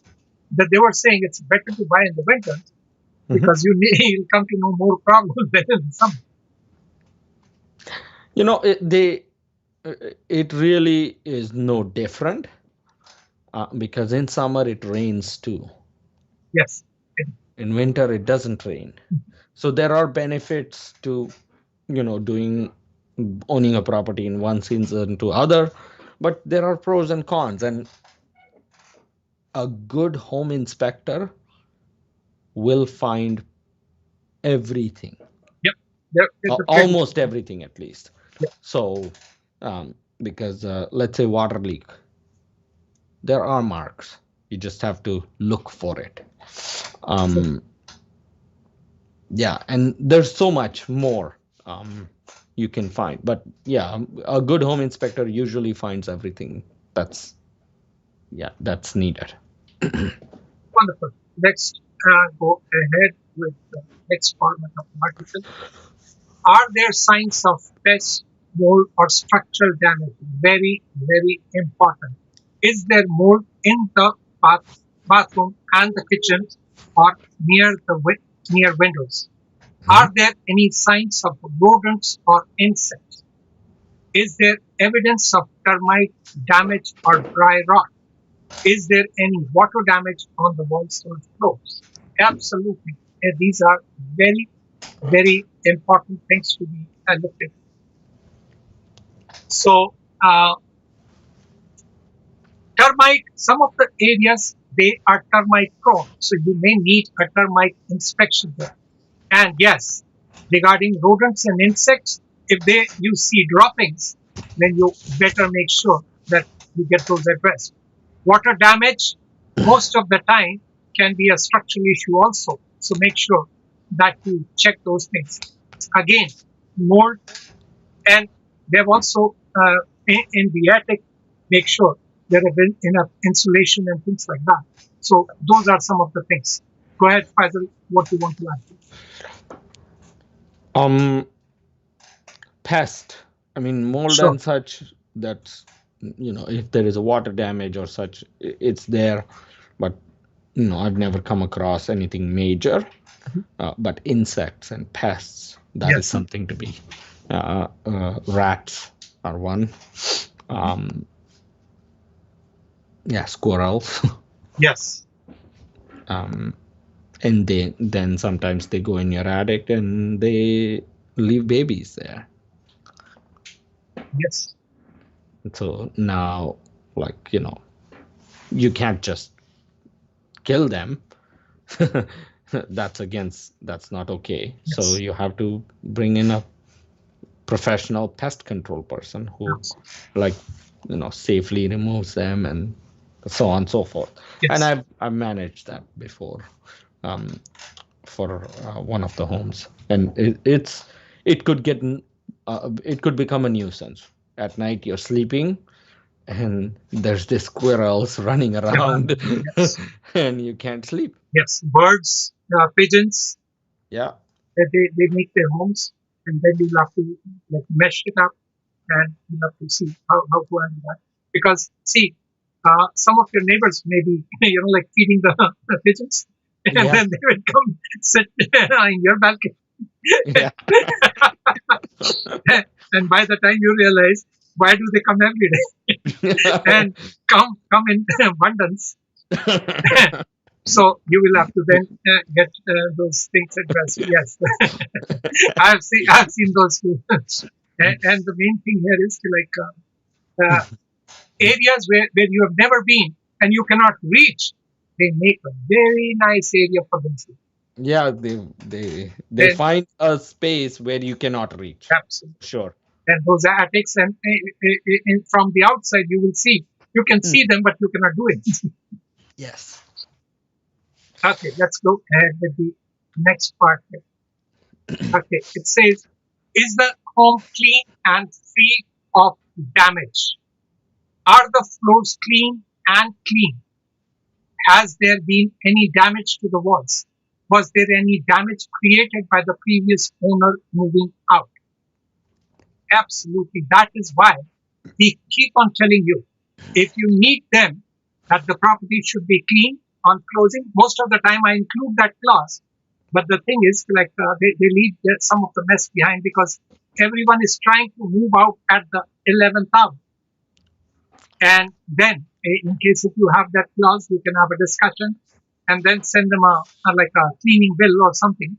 that they were saying it's better to buy in the winter Hmm. because you'll come to know more problems than in the summer. You know, uh, it really is no different because in summer it rains too. Yes. In winter it doesn't rain. So there are benefits to, doing owning a property in one season to other, but there are pros and cons, and a good home inspector will find everything, Yep. They're pretty almost sure. everything at least. Yep. So because let's say water leak, there are marks, you just have to look for it. So, um yeah, and there's so much more you can find, but yeah, a good home inspector usually finds everything that's that's needed. wonderful. Let's go ahead with the next format of the article. Are there signs of pest, mold, or structural damage? Very, very important. Is there mold in the bathroom and the kitchen or near windows? Mhm. Are there any signs of rodents or insects? Is there evidence of termite damage or dry rot? Is there any water damage on the walls or floors? Absolutely. These are very, very important things to be looked at. So, termite, some of the areas, they are termite prone. So, you may need a termite inspection there. And yes, regarding rodents and insects, if you see droppings, then you better make sure that you get those addressed. Water damage, most of the time, can be a structural issue also. So make sure that you check those things. Again, mold, and they've also in the attic, make sure there have been enough insulation and things like that. So those are some of the things. Go ahead, Faisal, what you want to add? um Pest, I mean mold Sure. and such, that's, if there is a water damage or such, it's there, but I've never come across anything major. But insects and pests, that is Yes. something to be. Rats are one. um yeah, squirrels. Yes. um and then sometimes they go in your attic and they leave babies there. Yes. So now, like, you can't just kill them. That's not okay. So Yes. you have to bring in a professional pest control person who, Absolutely. like, safely removes them and so on and so forth. And Yes. I've managed that before, um, for one of the homes, and it could it could become a nuisance. At night you're sleeping and there's this squirrels running Yeah. around Yes. and you can't sleep. Yes. Birds, pigeons, Yeah. they make their homes, and then you'll have to like mesh it up, and you have to see how to handle that. Because see, some of your neighbors may be like feeding the pigeons, and Yeah. then they will come sit in your balcony. Yeah. And by the time you realize, why do they come every day and come in abundance? So you will have to then get those things addressed. Yes, I've seen those too. And the main thing here is to like areas where you have never been and you cannot reach. They make a very nice area for themselves. Yeah, they Then find a space where you cannot reach. absolutely. Sure. And those attics, and from the outside you will see, you can Mm. see them, but you cannot do it. Yes. Okay, let's go ahead with the next part here. Okay, it says, is the home clean and free of damage? Are the floors clean and clean? Has there been any damage to the walls? Was there any damage created by the previous owner moving out? Absolutely. That is why we keep on telling you, if you need them, that the property should be clean on closing. Most of the time, I include that clause. But the thing is, like they leave some of the mess behind because everyone is trying to move out at the 11th hour. And then, in case if you have that clause, you can have a discussion and then send them like a cleaning bill or something,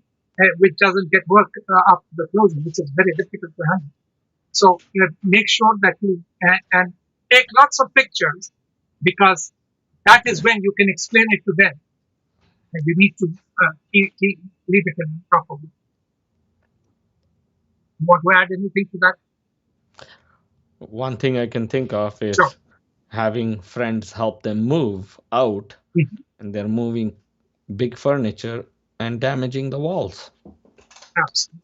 which doesn't get work after the closing, which is very difficult to handle. So make sure that you and take lots of pictures because that is when you can explain it to them. And you need to leave it in proper way. You want to add anything to that? One thing I can think of Sure. is having friends help them move out, Mhm. and they're moving big furniture and damaging the walls. Absolutely.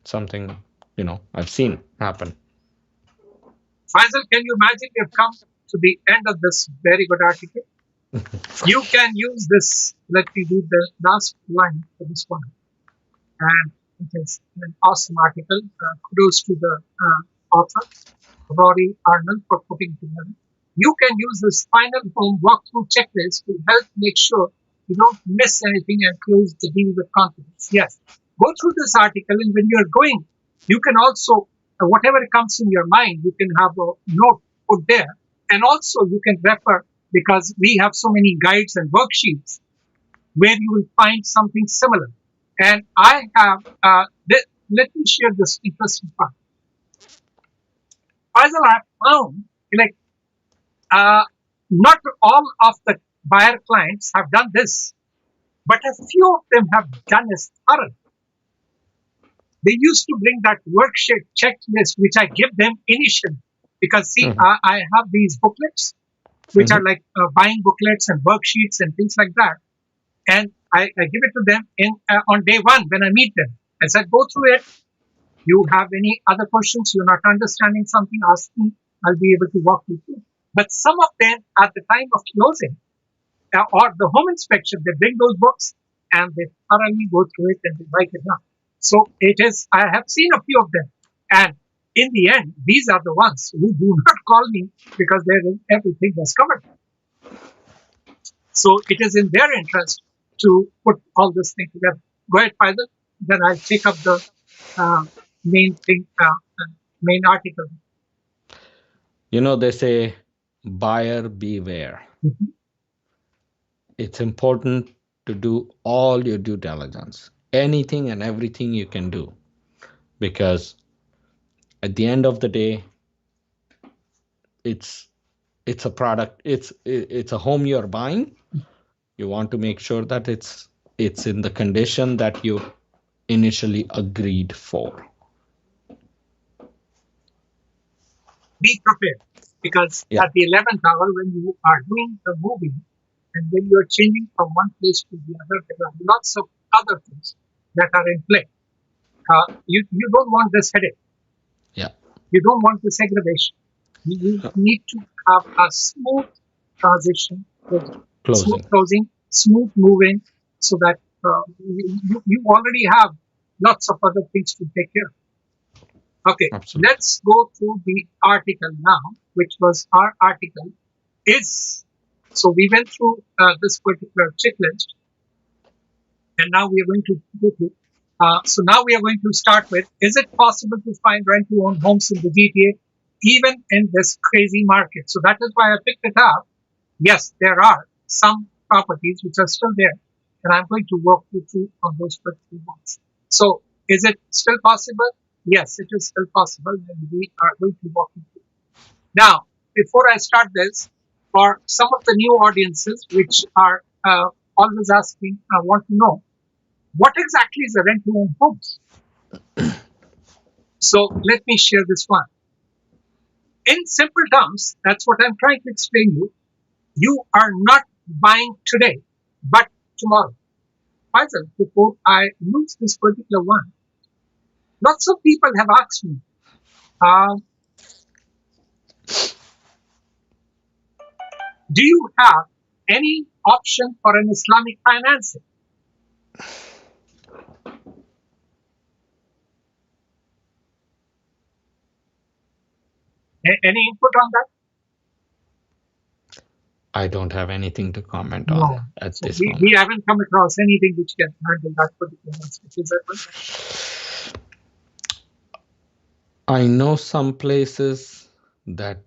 Something, I've seen happen. Faisal, can you imagine you've come to the end of this very good article? You can use this. Let me read the last line for this one. And it is an awesome article. Kudos to the author, Rory Arnold, for putting it together. You can use this final home walkthrough checklist to help make sure you don't miss anything and close the deal with confidence. Yes, go through this article, and when you're going, you can also, whatever comes in your mind, you can have a note put there. And also, you can refer because we have so many guides and worksheets where you will find something similar. And I have, let me share this interesting part. As I have found, like, uh, not all of the buyer clients have done this, but a few of them have done this thoroughly. They used to bring that worksheet checklist, which I give them initially. Because, see, Mhm. I have these booklets, which are Mhm. like buying booklets and worksheets and things like that. And I give it to them on day one when I meet them. I said, go through it. You have any other questions? You're not understanding something? Ask me. I'll be able to walk you through. But some of them, at the time of closing or the home inspection, they bring those books and they thoroughly go through it and they write it down. So it is. I have seen a few of them, and in the end, these are the ones who do not call me because everything was covered. So it is in their interest to put all this thing together. Go ahead, Faisal. Then I'll take up the uh, main thing, main article. They say buyer beware. Mhm. It's important to do all your due diligence, anything and everything you can do, because at the end of the day, it's it's a product. It's a home you're buying. You want to make sure that it's in the condition that you initially agreed for. Be prepared. because Yeah. at the 11th hour, when you are doing the moving and when you are changing from one place to the other, there are lots of other things that are in play. You don't want this headache. Yeah. You don't want this aggravation. You need to have a smooth transition, smooth Closing. closing, smooth moving, so that you already have lots of other things to take care of. Okay, Absolutely. let's go through the article now, which was our article is. So we went through this particular checklist, and now we are going to go through. So now we are going to start with: is it possible to find rent-to-own homes in the GTA, even in this crazy market? So that is why I picked it up. Yes, there are some properties which are still there, and I'm going to walk you through on those particular ones. So, is it still possible? Yes, it is still possible, and we are going to walk you through. Now, before I start this, for some of the new audiences which are always asking, I want to know what exactly is a rent-to-own homes. So, let me share this one. In simple terms, that's what I'm trying to explain you. You are not buying today, but tomorrow. Faisal, before I use this particular one, lots of people have asked me, um, do you have any option for an Islamic financing? Any input on that? I don't have anything to comment on No. at So this we moment. haven't come across anything which can handle that particular aspect. Is that right? I know some places that,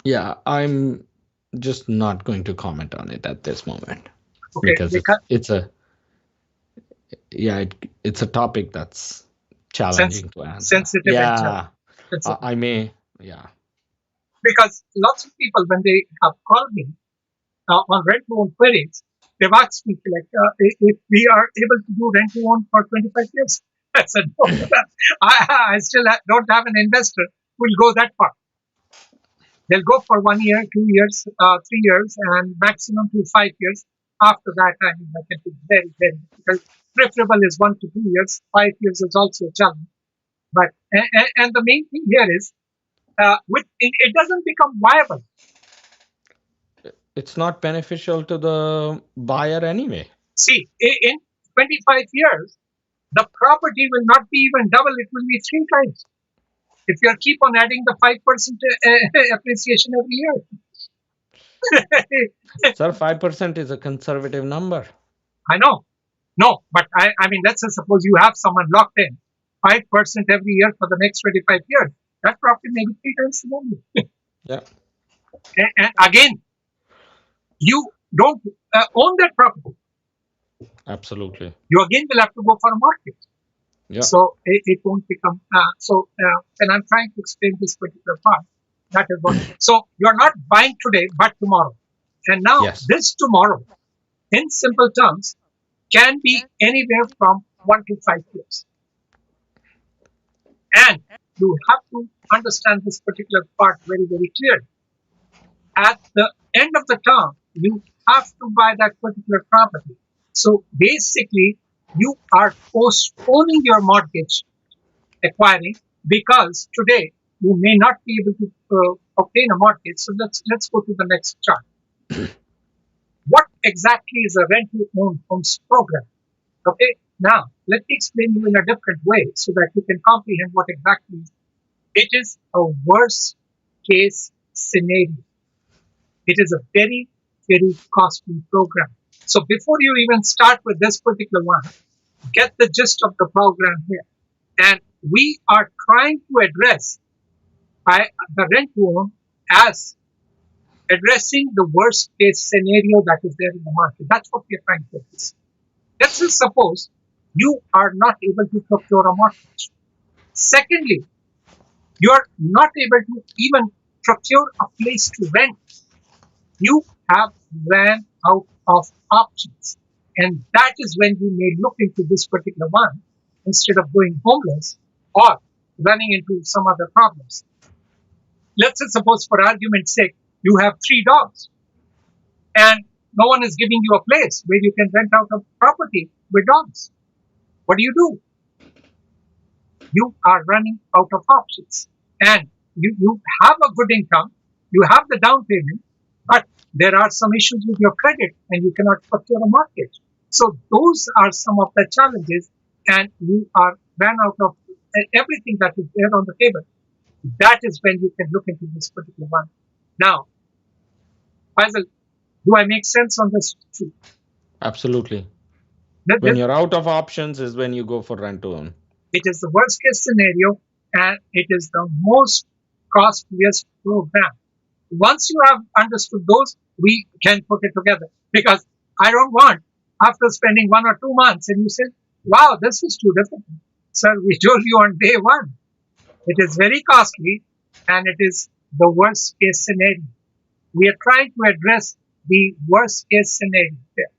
yeah, I'm just not going to comment on it at this moment Okay, because because it's a yeah, it's a topic that's sense, challenging to answer. sensitive and Yeah, sensitive. I may. Yeah. Because lots of people, when they have called me on rent-to-own queries, they've asked me like, if we are able to do rent-to-own for 25 years. I said, no, I still don't have an investor who will go that far. They'll go for 1 year, 2 years, 3 years, and maximum to 5 years. After that, I mean, that can be very, very difficult. Preferable is 1 to 2 years. 5 years is also a challenge. But and the main thing here is, it doesn't become viable. It's not beneficial to the buyer anyway. See, in 25 years, the property will not be even double, it will be three times. If you keep on adding the 5% appreciation every year. Sir, 5% is a conservative number. I know. No, but I mean, let's say suppose you have someone locked in 5% every year for the next 25 years. That property may be three times the value. Yeah, And again, you don't own that property. absolutely. You again will have to go for a market. Yeah. So it won't become and I'm trying to explain this particular part. That is what. So you're not buying today, but tomorrow. And now Yes. this tomorrow, in simple terms, can be anywhere from 1 to 5 years. And you have to understand this particular part very, very clearly. At the end of the term, you have to buy that particular property. So basically, you are postponing your mortgage acquiring, because today you may not be able to obtain a mortgage. So let's go to the next chart. What exactly is a rent to own homes program? Okay, now let me explain you in a different way so that you can comprehend what exactly it is. A worst case scenario. It is a very, very costly program. So before you even start with this particular one, get the gist of the program here. And we are trying to address the rent to own as addressing the worst case scenario that is there in the market. That's what we are trying to address. Let's just suppose you are not able to procure a mortgage. Secondly, you are not able to even procure a place to rent. You have ran out of options. And that is when you may look into this particular one instead of going homeless, or running into some other problems. Let's say, suppose, for argument's sake, you have three dogs and no one is giving you a place where you can rent out a property with dogs. What do? You are running out of options. And you have a good income, you have the down payment, but there are some issues with your credit and you cannot procure a mortgage. So those are some of the challenges, and you are ran out of everything that is there on the table. That is when you can look into this particular one. Now, Faisal, do I make sense on this? Absolutely. That, When that you're out of options is when you go for rent to own. it is the worst case scenario, and it is the most costliest program. Once you have understood those, we can put it together. Because I don't want, after spending 1 or 2 months, and you say, wow, this is too difficult. Sir, we told you on day one. It is very costly and it is the worst case scenario. We are trying to address the worst case scenario there.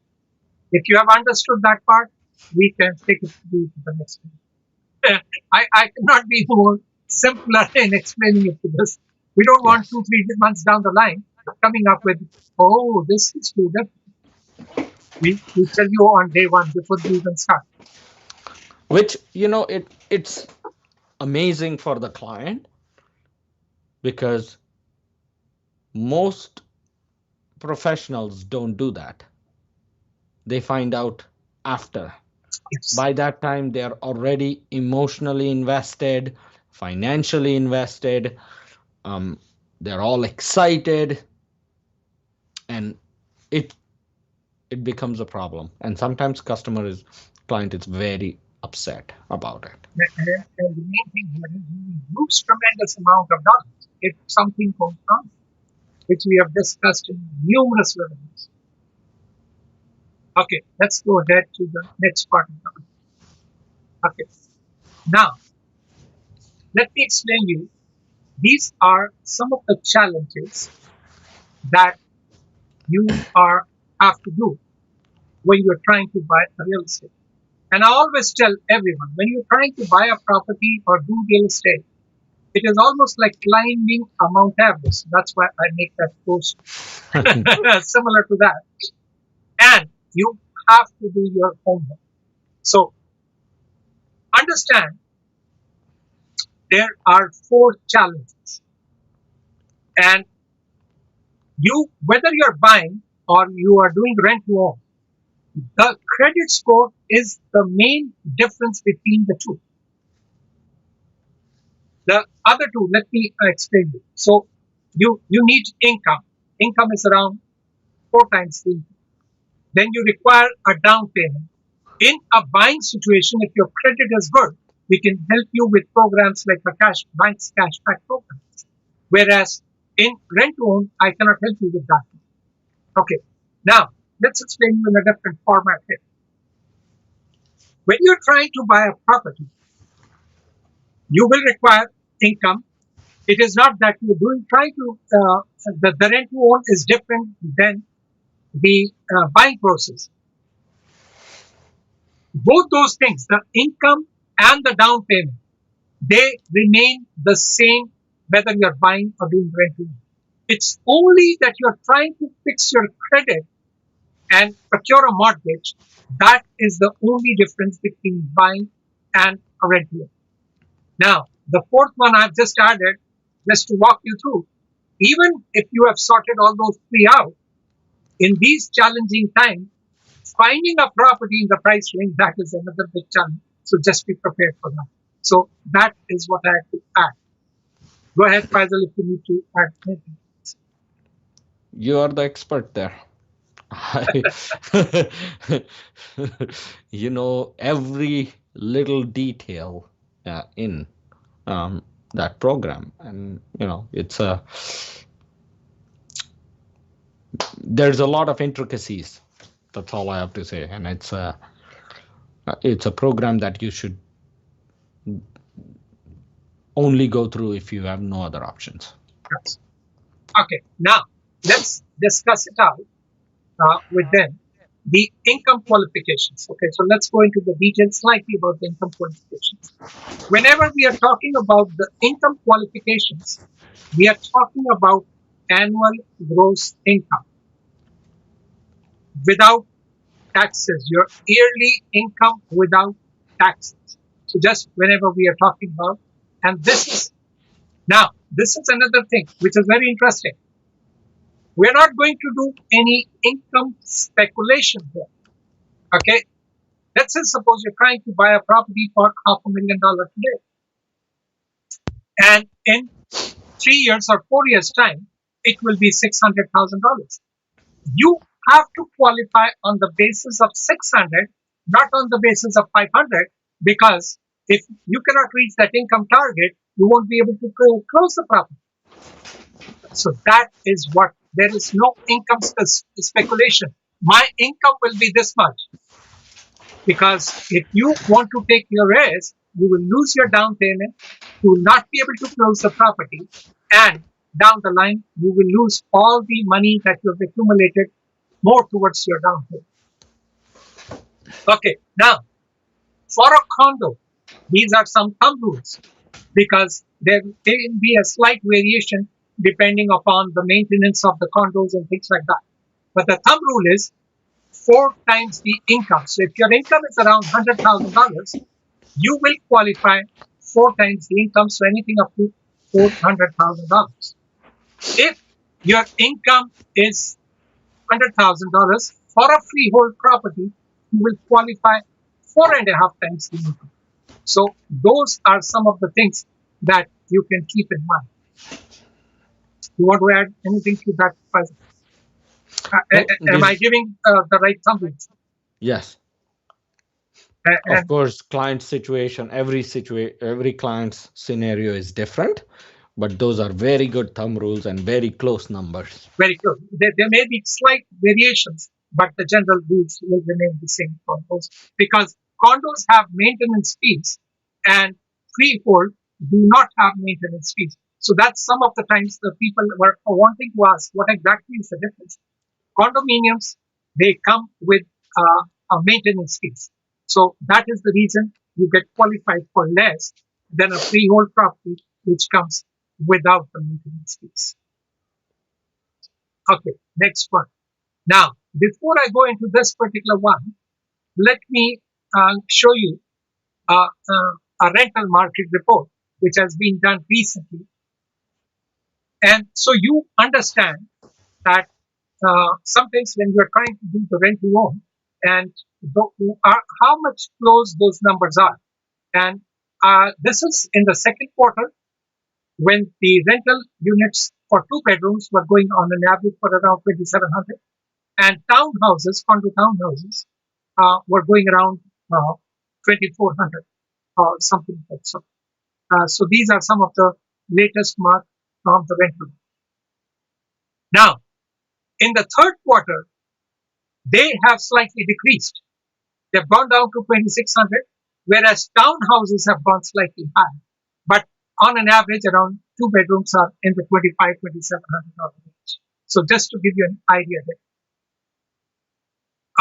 If you have understood that part, we can take it to the next one. I cannot be more simpler in explaining it to this. We don't want Yes. 2, 3 months down the line coming up with, oh, this is too difficult. We tell you on day one before we even start. Which, it's amazing for the client because most professionals don't do that. They find out after. Yes. By that time, they're already emotionally invested, financially invested. Um, they're all excited, and it it becomes a problem. And sometimes client is very upset about it. And the main thing here is we lose tremendous amount of dollars if something goes wrong, which we have discussed in numerous webinars. Okay, let's go ahead to the next part of the. Okay, now let me explain you. These are some of the challenges that you are have to do when you're trying to buy a real estate. And I always tell everyone when you're trying to buy a property or do real estate, it is almost like climbing a Mount Everest. That's why I make that post similar to that. And you have to do your homework. So understand there are four challenges. And whether you're buying or you are doing rent to own, the credit score is the main difference between the two. The other two, let me explain you. So you need income. Income is around four times the income. Then you require a down payment. In a buying situation, if your credit is good, we can help you with programs like a bank's cashback program. Whereas in rent to own, I cannot help you with that. Okay. Now let's explain you in a different format here. When you're trying to buy a property, you will require income. It is not that you're doing trying to the rent to own is different than the buying process. Both those things, the income and the down payment, they remain the same whether you're buying or doing rent to own. It's only that you're trying to fix your credit and procure a mortgage. That is the only difference between buying and a rent to own. Now, the fourth one I've just added, just to walk you through. Even if you have sorted all those three out, in these challenging times, finding a property in the price range, that is another big challenge. So just be prepared for that. So that is what I have to add. Go ahead, Faisal, if you need to add anything. You are the expert there. I, every little detail in that program, and there's a lot of intricacies. That's all I have to say, and it's a program that you should only go through if you have no other options. Yes. Okay, now let's discuss it out with them. the income qualifications. Okay, so let's go into the details slightly about the income qualifications. Whenever we are talking about the income qualifications, we are talking about annual gross income without taxes, your yearly income without taxes. So just whenever we are talking about, and this is another thing which is very interesting. We're not going to do any income speculation here. Okay. Let's say suppose you're trying to buy a property for $500,000 today, and in 3 years or 4 years time, it will be $600,000. You have to qualify on the basis of 600, not on the basis of 500, because if you cannot reach that income target, you won't be able to close the property. So that is what, there is no income speculation. My income will be this much, because if you want to take your risk, you will lose your down payment, you will not be able to close the property, and down the line, you will lose all the money that you have accumulated more towards your down payment. Okay, now for a condo, these are some thumb rules, because there can be a slight variation depending upon the maintenance of the condos and things like that. But the thumb rule is four times the income. So if your income is around $100,000, you will qualify four times the income, so anything up to $400,000. If your income is $100,000 for a freehold property, you will qualify four and a half times the income. So those are some of the things that you can keep in mind. You want to add anything to that? No, Am I this, giving the right thumbnails? yes. Of And course, client situation, every client's scenario is different, but those are very good thumb rules and very close numbers. very good. There may be slight variations, but the general rules will remain the same for those, because condos have maintenance fees and freehold do not have maintenance fees. So that's some of the times the people were wanting to ask what exactly is the difference. Condominiums, they come with a maintenance fees. So that is the reason you get qualified for less than a freehold property which comes without the maintenance fees. Okay, next one. Now, before I go into this particular one, let me show you a rental market report which has been done recently. And so you understand that sometimes when you are trying to do the rent to own, and how much close those numbers are. And this is in the second quarter, when the rental units for two bedrooms were going on an average for around 2,700, and townhouses, condo townhouses, were going around 2,400 or something like that. So these are some of the latest mark from the rental. Now, in the third quarter, they have slightly decreased. They've gone down to 2,600, whereas townhouses have gone slightly higher. But on an average, around two bedrooms are in the 25, 2,700 range. So just to give you an idea there.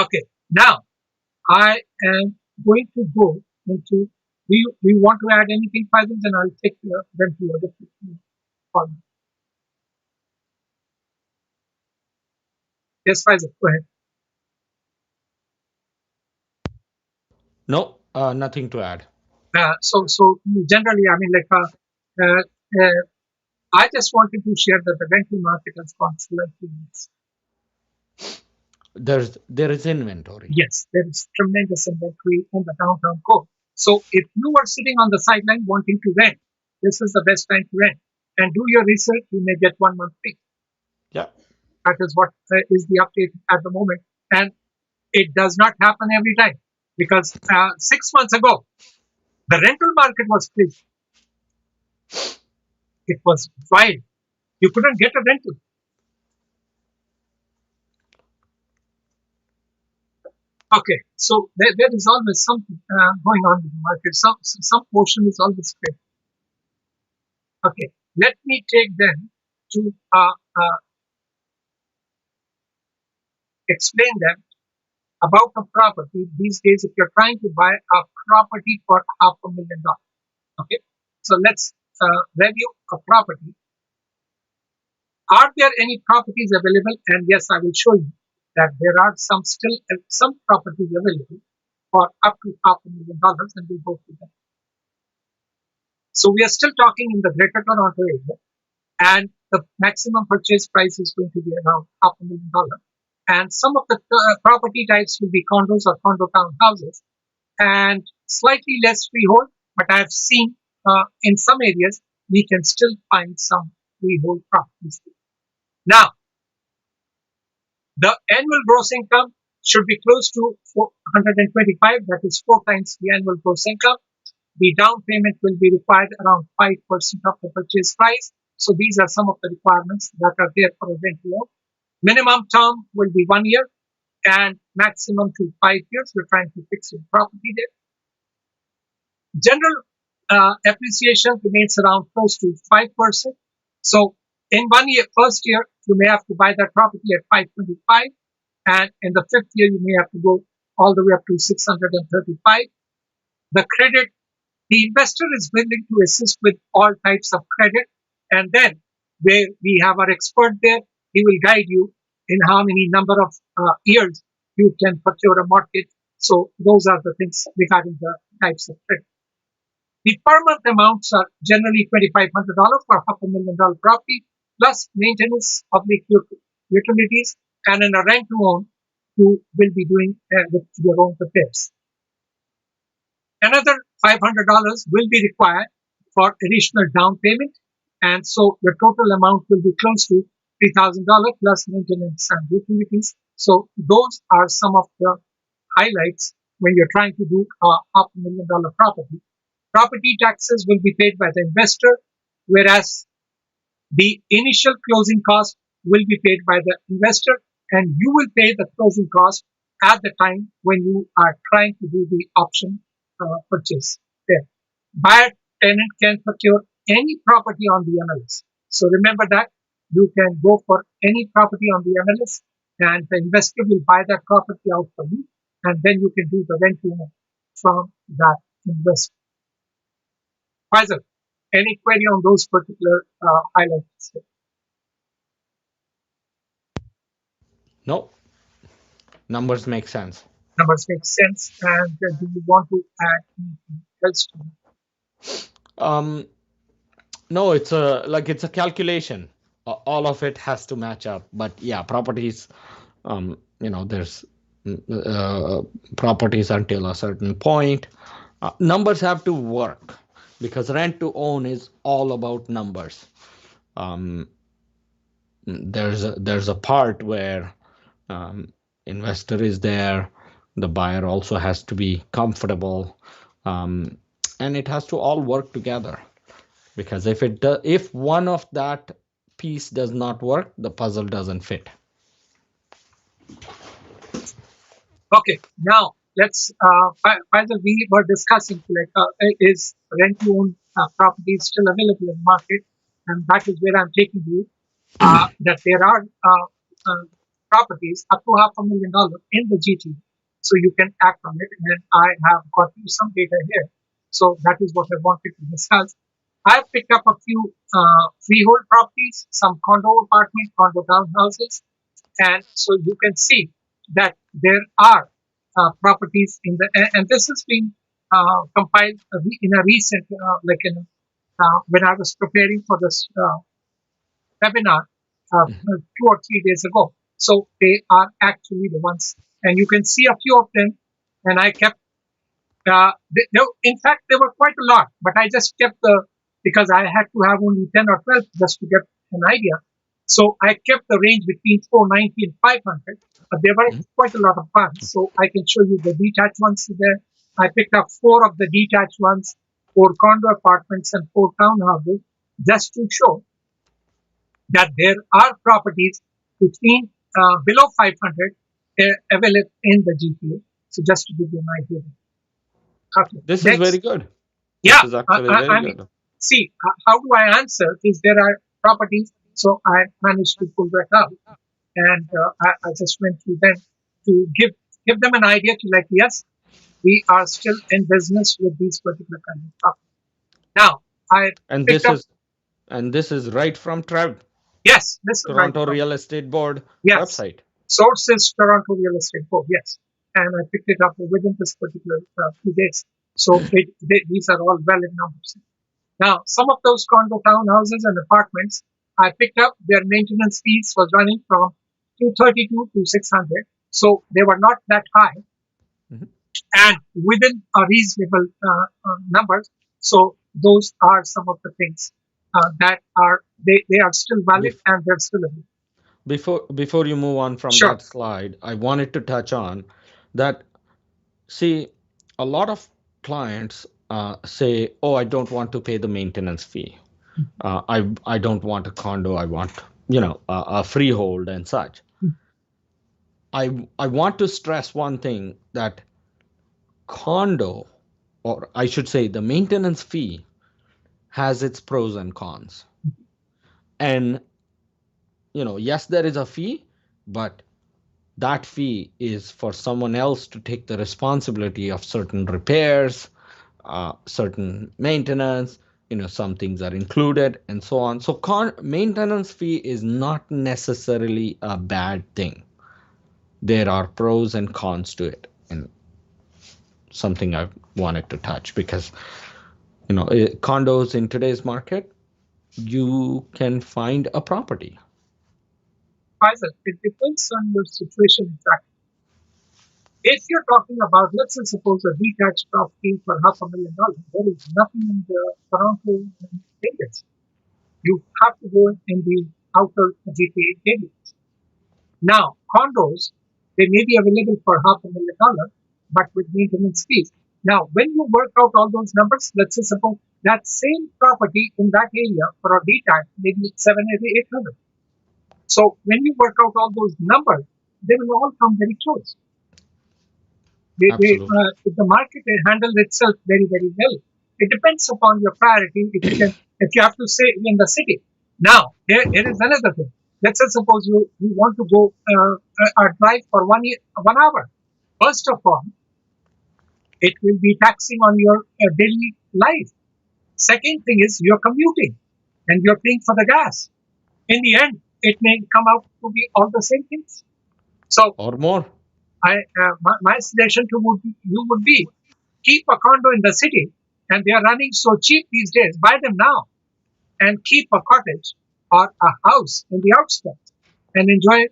Okay, now I am going to go into. Do you want to add anything, Faisal? Then I'll take them to a different column. Yes, Faisal, go ahead. No, nothing to add. So generally, I mean, uh, uh, I just wanted to share that the rental market has gone slightly. There is inventory. Yes, there is tremendous inventory in the downtown core. So if you are sitting on the sideline wanting to rent, this is the best time to rent. And do your research, you may get 1 month free. Yeah. That is what is the update at the moment. And it does not happen every time, because 6 months ago, the rental market was crazy. It was wild. You couldn't get a rental. Okay, so there is always something going on in the market. Some portion is always great. Okay, let me take them to explain them about a property these days, if you're trying to buy a property for $500,000, okay? So let's review a property. Are there any properties available? And yes, I will show you that there are some properties available for up to $500,000, and we'll go through them. So we are still talking in the Greater Toronto area, and the maximum purchase price is going to be around $500,000. And some of the property types will be condos or condo townhouses, and slightly less freehold. But I've seen in some areas we can still find some freehold properties. Now, the annual gross income should be close to 425, that is 4 times the annual gross income. The down payment will be required around 5% of the purchase price. So these are some of the requirements that are there for a rent to own. Minimum term will be 1 year and maximum to 5 years. We're trying to fix your property there. General appreciation remains around close to 5%. So in 1 year, first year, you may have to buy that property at 525, and in the fifth year, you may have to go all the way up to 635. The credit, the investor is willing to assist with all types of credit, and then where we have our expert there, he will guide you in how many number of years you can procure a mortgage. So those are the things regarding the types of credit. The per month amounts are generally $2,500 for $500,000 property, plus maintenance of the utilities, and in a rent to own, you will be doing with your own repairs. Another $500 will be required for additional down payment, and so your total amount will be close to $3,000 plus maintenance and utilities. So those are some of the highlights when you're trying to do a $500,000 property. Property taxes will be paid by the investor, whereas the initial closing cost will be paid by the investor, and you will pay the closing cost at the time when you are trying to do the option purchase. There, buyer tenant can procure any property on the MLS. So remember that you can go for any property on the MLS, and the investor will buy that property out for you, and then you can do the rent from that investment. Faisal, any query on those particular highlights? No, numbers make sense. Numbers make sense. And do you want to add anything else to that? Um, no, it's a calculation. All of it has to match up. But yeah, properties. There's mm, uh, properties until a certain point. Numbers have to work because rent to own is all about numbers. Um, there's a part where um, investor is there, the buyer also has to be comfortable, um, and it has to all work together. Because if one of that piece does not work, the puzzle doesn't fit. Okay, now let's, Faisal, we were discussing like, is rent to own property still available in the market? And that is where I'm taking you. That there are properties up to $500,000 in the GT, so you can act on it. And I have got you some data here, so that is what I wanted to discuss. I've picked up a few freehold properties, some condo apartment, condo townhouses, and so you can see that there are properties in the, and this has been compiled in a recent, when I was preparing for this webinar 2 or 3 days ago. So they are actually the ones, and you can see a few of them. And I kept, in fact, there were quite a lot, but I just kept because I had to have only 10 or 12 just to get an idea. So I kept the range between 490 and 500, but there were quite a lot of funds. So I can show you the detached ones there. I picked up 4 of the detached ones, 4 condo apartments, and 4 townhouses, just to show that there are properties between below 500 available in the GTA. So just to give you an idea. Okay. This is very Next, good. This yeah, is actually very I mean, good. see, how do I answer? Is there are properties? So I managed to pull that out, and I just went through them to give give them an idea to like, yes, we are still in business with these particular kind of stuff. Now, I And picked this up, is and this is right from yes, this is right Toronto from, Real Estate Board yes, website. source is Toronto Real Estate Board, yes. And I picked it up within this particular 2 days. So these are all valid numbers. Now, some of those condo townhouses and apartments I picked up, their maintenance fees was running from 232 to 600. So they were not that high Mhm. and within a reasonable numbers. So those are some of the things that are, they are still valid Bef- and they're still available. before you move on from Sure. that slide, I wanted to touch on that. See, a lot of clients say, "Oh, I don't want to pay the maintenance fee. I don't want a condo. I want a freehold and such." I want to stress one thing, that condo, or I should say the maintenance fee, has its pros and cons. And yes, there is a fee, but that fee is for someone else to take the responsibility of certain repairs, certain maintenance. Some things are included and so on. So maintenance fee is not necessarily a bad thing. There are pros and cons to it, and something I wanted to touch, because condos in today's market, you can find a property. Faisal, it depends on your situation exactly. If you're talking about, let's say, suppose a detached property for $500,000, there is nothing in the Toronto areas. You have to go in the outer GTA areas. Now, condos, they may be available for $500,000, but with maintenance fees. Now, when you work out all those numbers, let's say suppose that same property in that area for a detached maybe 780, 800. So when you work out all those numbers, they will all come very close. Absolutely. The market handles itself very, very well. It depends upon your priority. If you have to say in the city. Now, here is another thing. Let's say suppose you want to go drive for 1 hour. First of all, it will be taxing on your daily life. Second thing is you're commuting and you're paying for the gas. In the end, it may come out to be all the same things. So Or more. my suggestion to you would be keep a condo in the city, and they are running so cheap these days. Buy them now and keep a cottage or a house in the outskirts and enjoy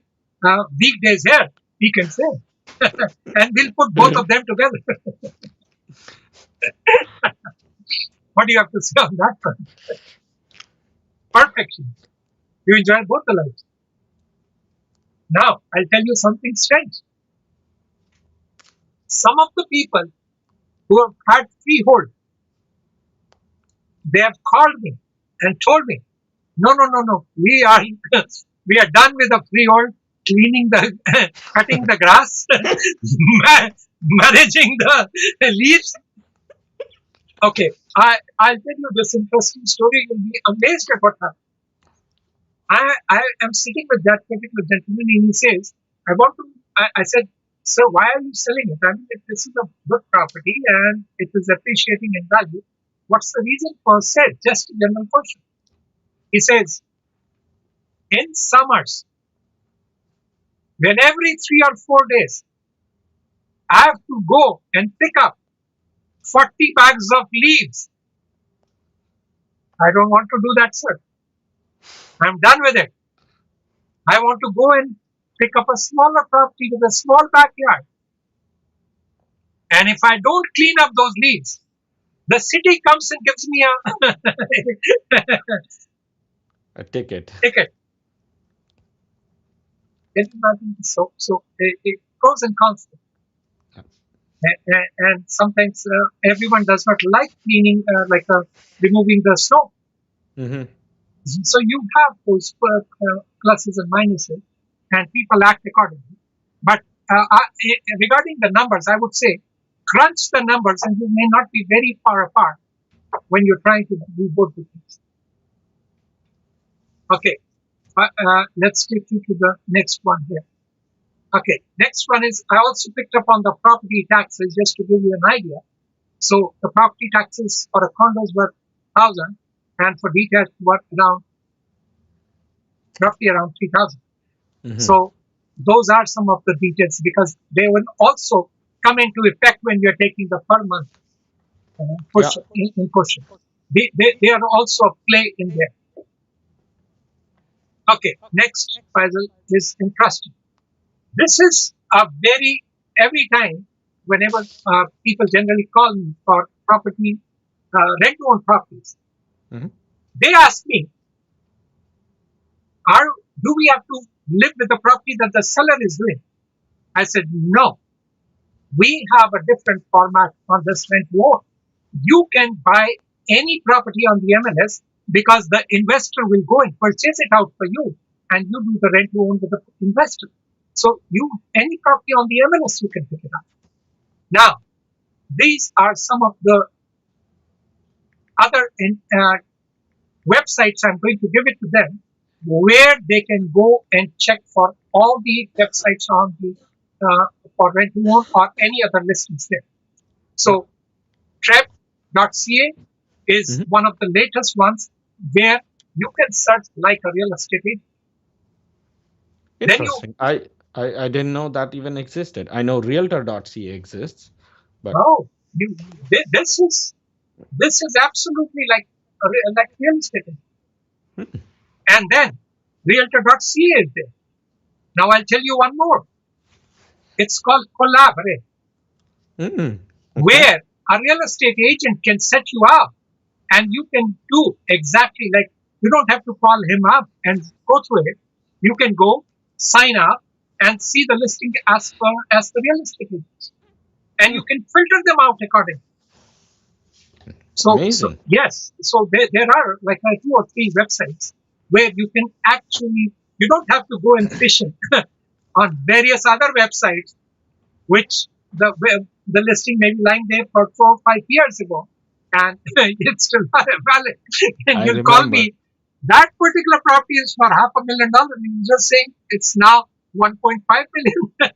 weekdays here, we can say. And we'll put both of them together. What do you have to say on that front? Perfection. You enjoy both the lives. Now, I'll tell you something strange. Some of the people who have had freehold, they have called me and told me, no, no, no, no. We are we are done with the freehold, cleaning the, cutting the grass, managing the leaves. Okay, I'll tell you this interesting story. You'll be amazed at what happened. I am sitting with that particular gentleman, and he says, "I want to." I said, "Sir, why are you selling it? I mean, if this is a good property and it is appreciating in value, what's the reason for sale? Just a general question." He says, "In summers, when every 3 or 4 days I have to go and pick up 40 bags of leaves. I don't want to do that, sir. I'm done with it. I want to go and pick up a smaller property with a small backyard. And if I don't clean up those leaves, the city comes and gives me a A ticket. ticket." Can you imagine? So it pros and cons. And sometimes everyone does not like cleaning, removing the snow. Hmm. So you have those pluses and minuses, and people act accordingly. But regarding the numbers, I would say crunch the numbers, and you may not be very far apart when you're trying to do both the things. Okay, let's take you to the next one here. Okay, next one is I also picked up on the property taxes just to give you an idea. So the property taxes for a condos were 1,000, and for detached were around roughly around 3,000. Hmm. So those are some of the details because they will also come into effect when you're taking the per month Yeah. push in question. They are also a play in there. Okay, next puzzle is interesting. This is a very every time whenever people generally call me for property rent own properties, Hmm. they ask me, "Are do we have to live with the property that the seller is living?" I said, "No, we have a different format on this rent to own. You can buy any property on the MLS because the investor will go and purchase it out for you, and you do the rent to own with the investor. So you any property on the MLS you can pick it up." Now, these are some of the other websites I'm going to give it to them where they can go and check for all the websites on the for rent to own or any other listings there. Yeah. So treb.ca is Hmm. one of the latest ones where you can search like a real estate agent. Then you, Interesting. I didn't know that even existed. I know realtor.ca exists, but oh, this is absolutely like real estate agent. mm, And then realtor.ca is there. Now I'll tell you one more. It's called Collaborate, mm, okay. where a real estate agent can set you up and you can do exactly like you don't have to call him up and go through it. You can go sign up and see the listing as per as the real estate agent, and you Mm, can filter them out accordingly. So amazing. yes, so there are like two or three websites where you can actually you don't have to go and fishing on various other websites which the listing may be lying there for 4 or 5 years ago, and it's still not valid. And I you'll call remember. me, that particular property is for $500,000. And you just saying it's now 1.5 million.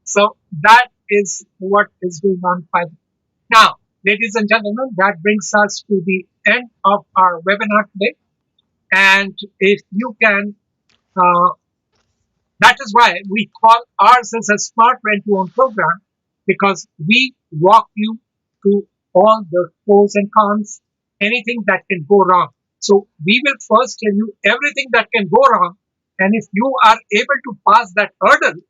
So that is what is going on. Now, ladies and gentlemen, that brings us to the end of our webinar today. And if you can uh, that is why we call ours as a smart rent to own program because we walk you through all the pros and cons, anything that can go wrong. So we will first tell you everything that can go wrong. And if you are able to pass that hurdle,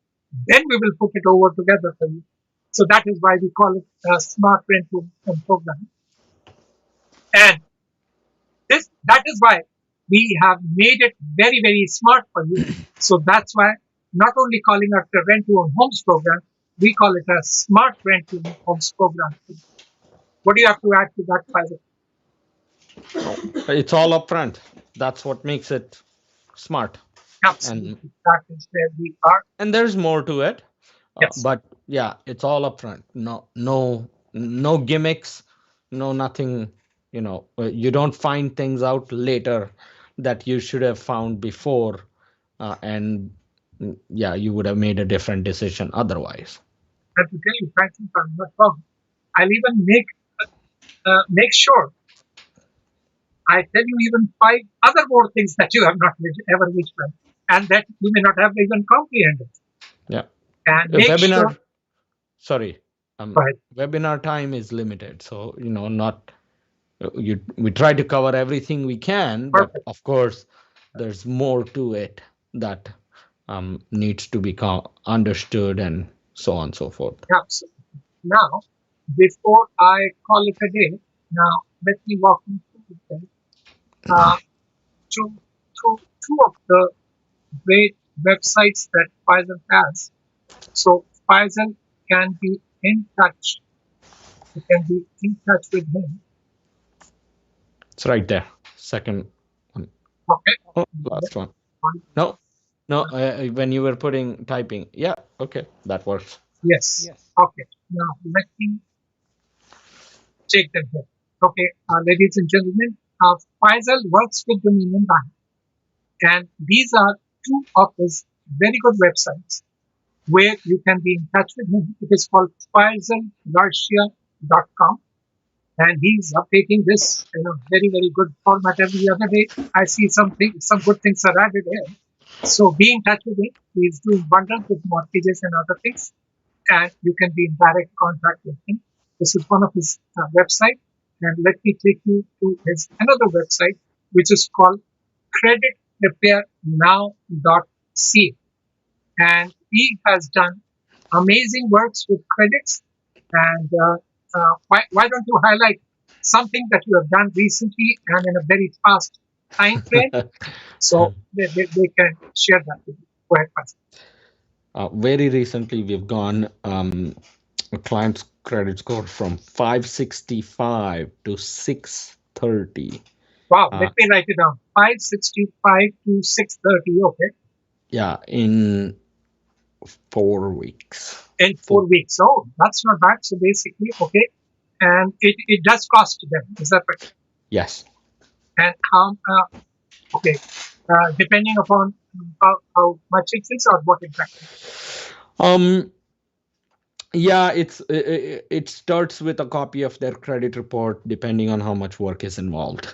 then we will put it over together for you. So that is why we call it a smart rent to own program. And that is why we have made it very, very smart for you. So that's why not only calling it a rent to own homes program, we call it a smart rent to own homes program. What do you have to add to that, Faisal? No, it's all upfront. That's what makes it smart. And Absolutely, that is where we are. there's more to it, Yes, but yeah, it's all upfront. No gimmicks, no nothing. You don't find things out later that you should have found before, and yeah, you would have made a different decision otherwise. I have to tell you, frankly, I'm not wrong. I'll even make sure I tell you even five other more things that you have not ever visualized and that you may not have even comprehended. Yeah. And A make sure, webinar, sorry, go ahead. webinar time is limited, so not we try to cover everything we can, but Perfect. of course there's more to it that needs to be understood and so on and so forth. Absolutely. Now, before I call it a day, now let me walk you through this, uh, through, through two of the great websites that Faisal has. So Faisal can be in touch. You can be in touch with him. It's right there. Second one. Okay. Oh, last one. No, no. When you were putting typing, yeah, okay, that works. Yes. Okay. Now let me take them here. Okay, ladies and gentlemen, Faisal works with Dominion Bank, and these are two of his very good websites where you can be in touch with him. It is called FaisalGarcia.com, and he's updating this in a very, very good format every other day. I see some good things are added here. So be in touch with him. He's doing wonders with mortgages and other things, and you can be in direct contact with him. This is one of his website, and let me take you to his another website, which is called creditrepairnow.ca, and he has done amazing works with credits. And why don't you highlight something that you have done recently and in a very fast time frame, so they can share that with you? Go ahead, Faisal. Very recently, we've gone a client's credit score from 565 to 630. Wow, Uh, let me write it down. 565 to 630. Okay, yeah, in 4 weeks. in Four, 4 weeks. Oh, that's not bad. So basically, okay, and it does cost them. Is that right? yes. And okay, depending upon how much it is or what exactly. Um, yeah, it starts with a copy of their credit report, depending on how much work is involved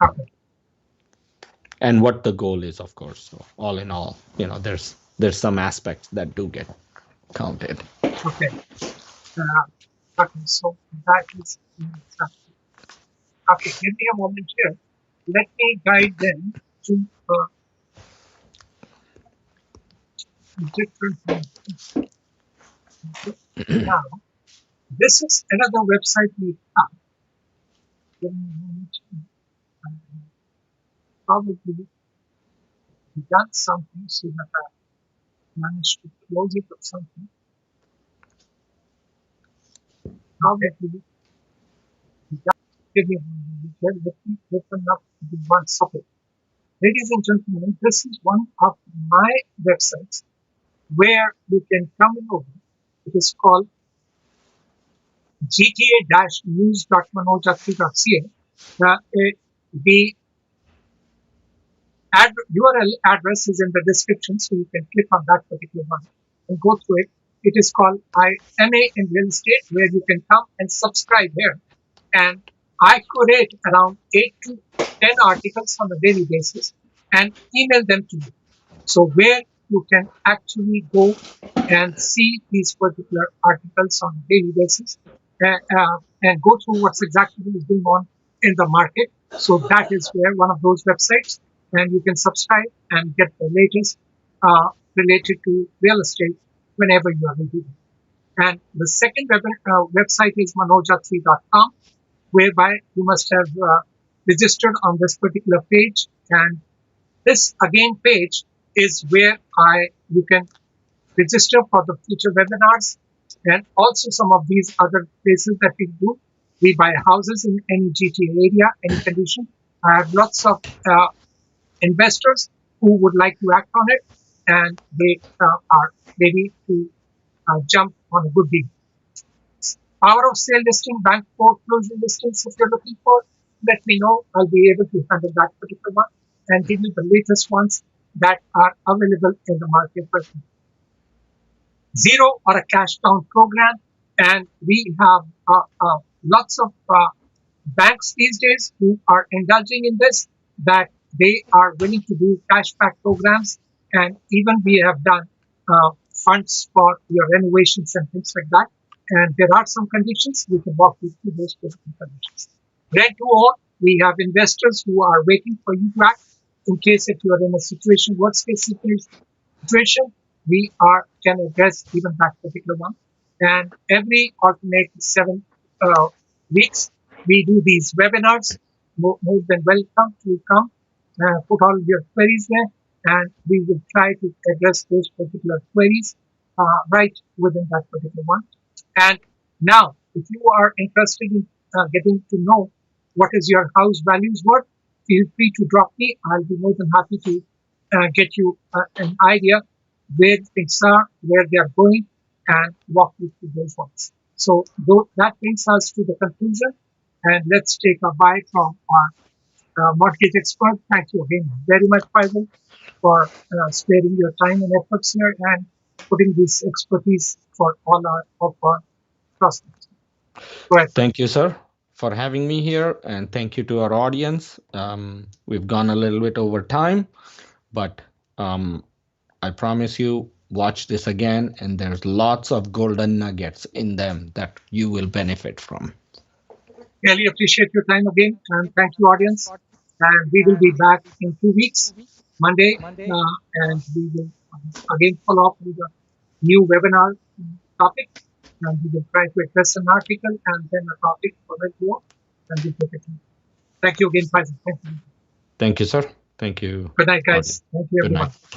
Okay, and what the goal is, of course. So all in all, there's some aspects that do get counted. okay, okay. So that is okay. Give me a moment here. Let me guide them to different ones. Okay. Now, this is another website we have. Give me a moment. Probably done something so that I managed to close it or something. Probably give me a moment here. Let me open up the one socket. Ladies and gentlemen, this is one of my websites where you can come over. It is called gta-news.manojatri.ca. The URL address is in the description, so you can click on that particular one and go through it. It is called IMA in Real Estate, where you can come and subscribe here. And I curate around 8 to 10 articles on a daily basis and email them to you. So where you can actually go and see these particular articles on a daily basis, and go through what's exactly is going on in the market. So that is where one of those websites, and you can subscribe and get the latest related to real estate whenever you are ready. And the second website is manojatri.com, whereby you must have registered on this particular page. And this again page is where you can register for the future webinars and also some of these other places that we do. We buy houses in any GTA area, any condition. I have lots of investors who would like to act on it, and they are ready to jump on a good deal. Power of sale listing, bank foreclosure listings, if you're looking for, let me know. I'll be able to handle that particular one and give you the latest ones that are available in the market right now. Zero or a cash down program, and we have lots of banks these days who are indulging in this, that they are willing to do cashback programs, and even we have done funds for your renovations and things like that. And there are some conditions we can walk you through those different conditions. Rent to own, we have investors who are waiting for you to act in case if you are in a situation, worst case situation, we can address even that particular one. And every alternate 7 weeks, we do these webinars. More than welcome to come, put all your queries there, and we will try to address those particular queries right within that particular one. And now, if you are interested in getting to know what is your house values worth, feel free to drop me. I'll be more than happy to get you an idea where things are, where they are going, and walk you through those ones. So that brings us to the conclusion, and let's take a bite from our mortgage expert. Thank you again very much, Faisal. for sparing your time and efforts here and putting this expertise for all of our prospects. Go ahead. Thank you, sir, for having me here, and thank you to our audience. We've gone a little bit over time, but um, I promise you, watch this again, and there's lots of golden nuggets in them that you will benefit from. Really appreciate your time again, and thank you, audience. And we will be back in 2 weeks, Monday, and we will again follow up with a new webinar topic, and we will try to address an article and then a topic for the more, and we'll take it. Thank you again, Faisal. Thank you. Thank you, sir. Thank you, Good night, audience. guys. Thank you, Good everyone. night.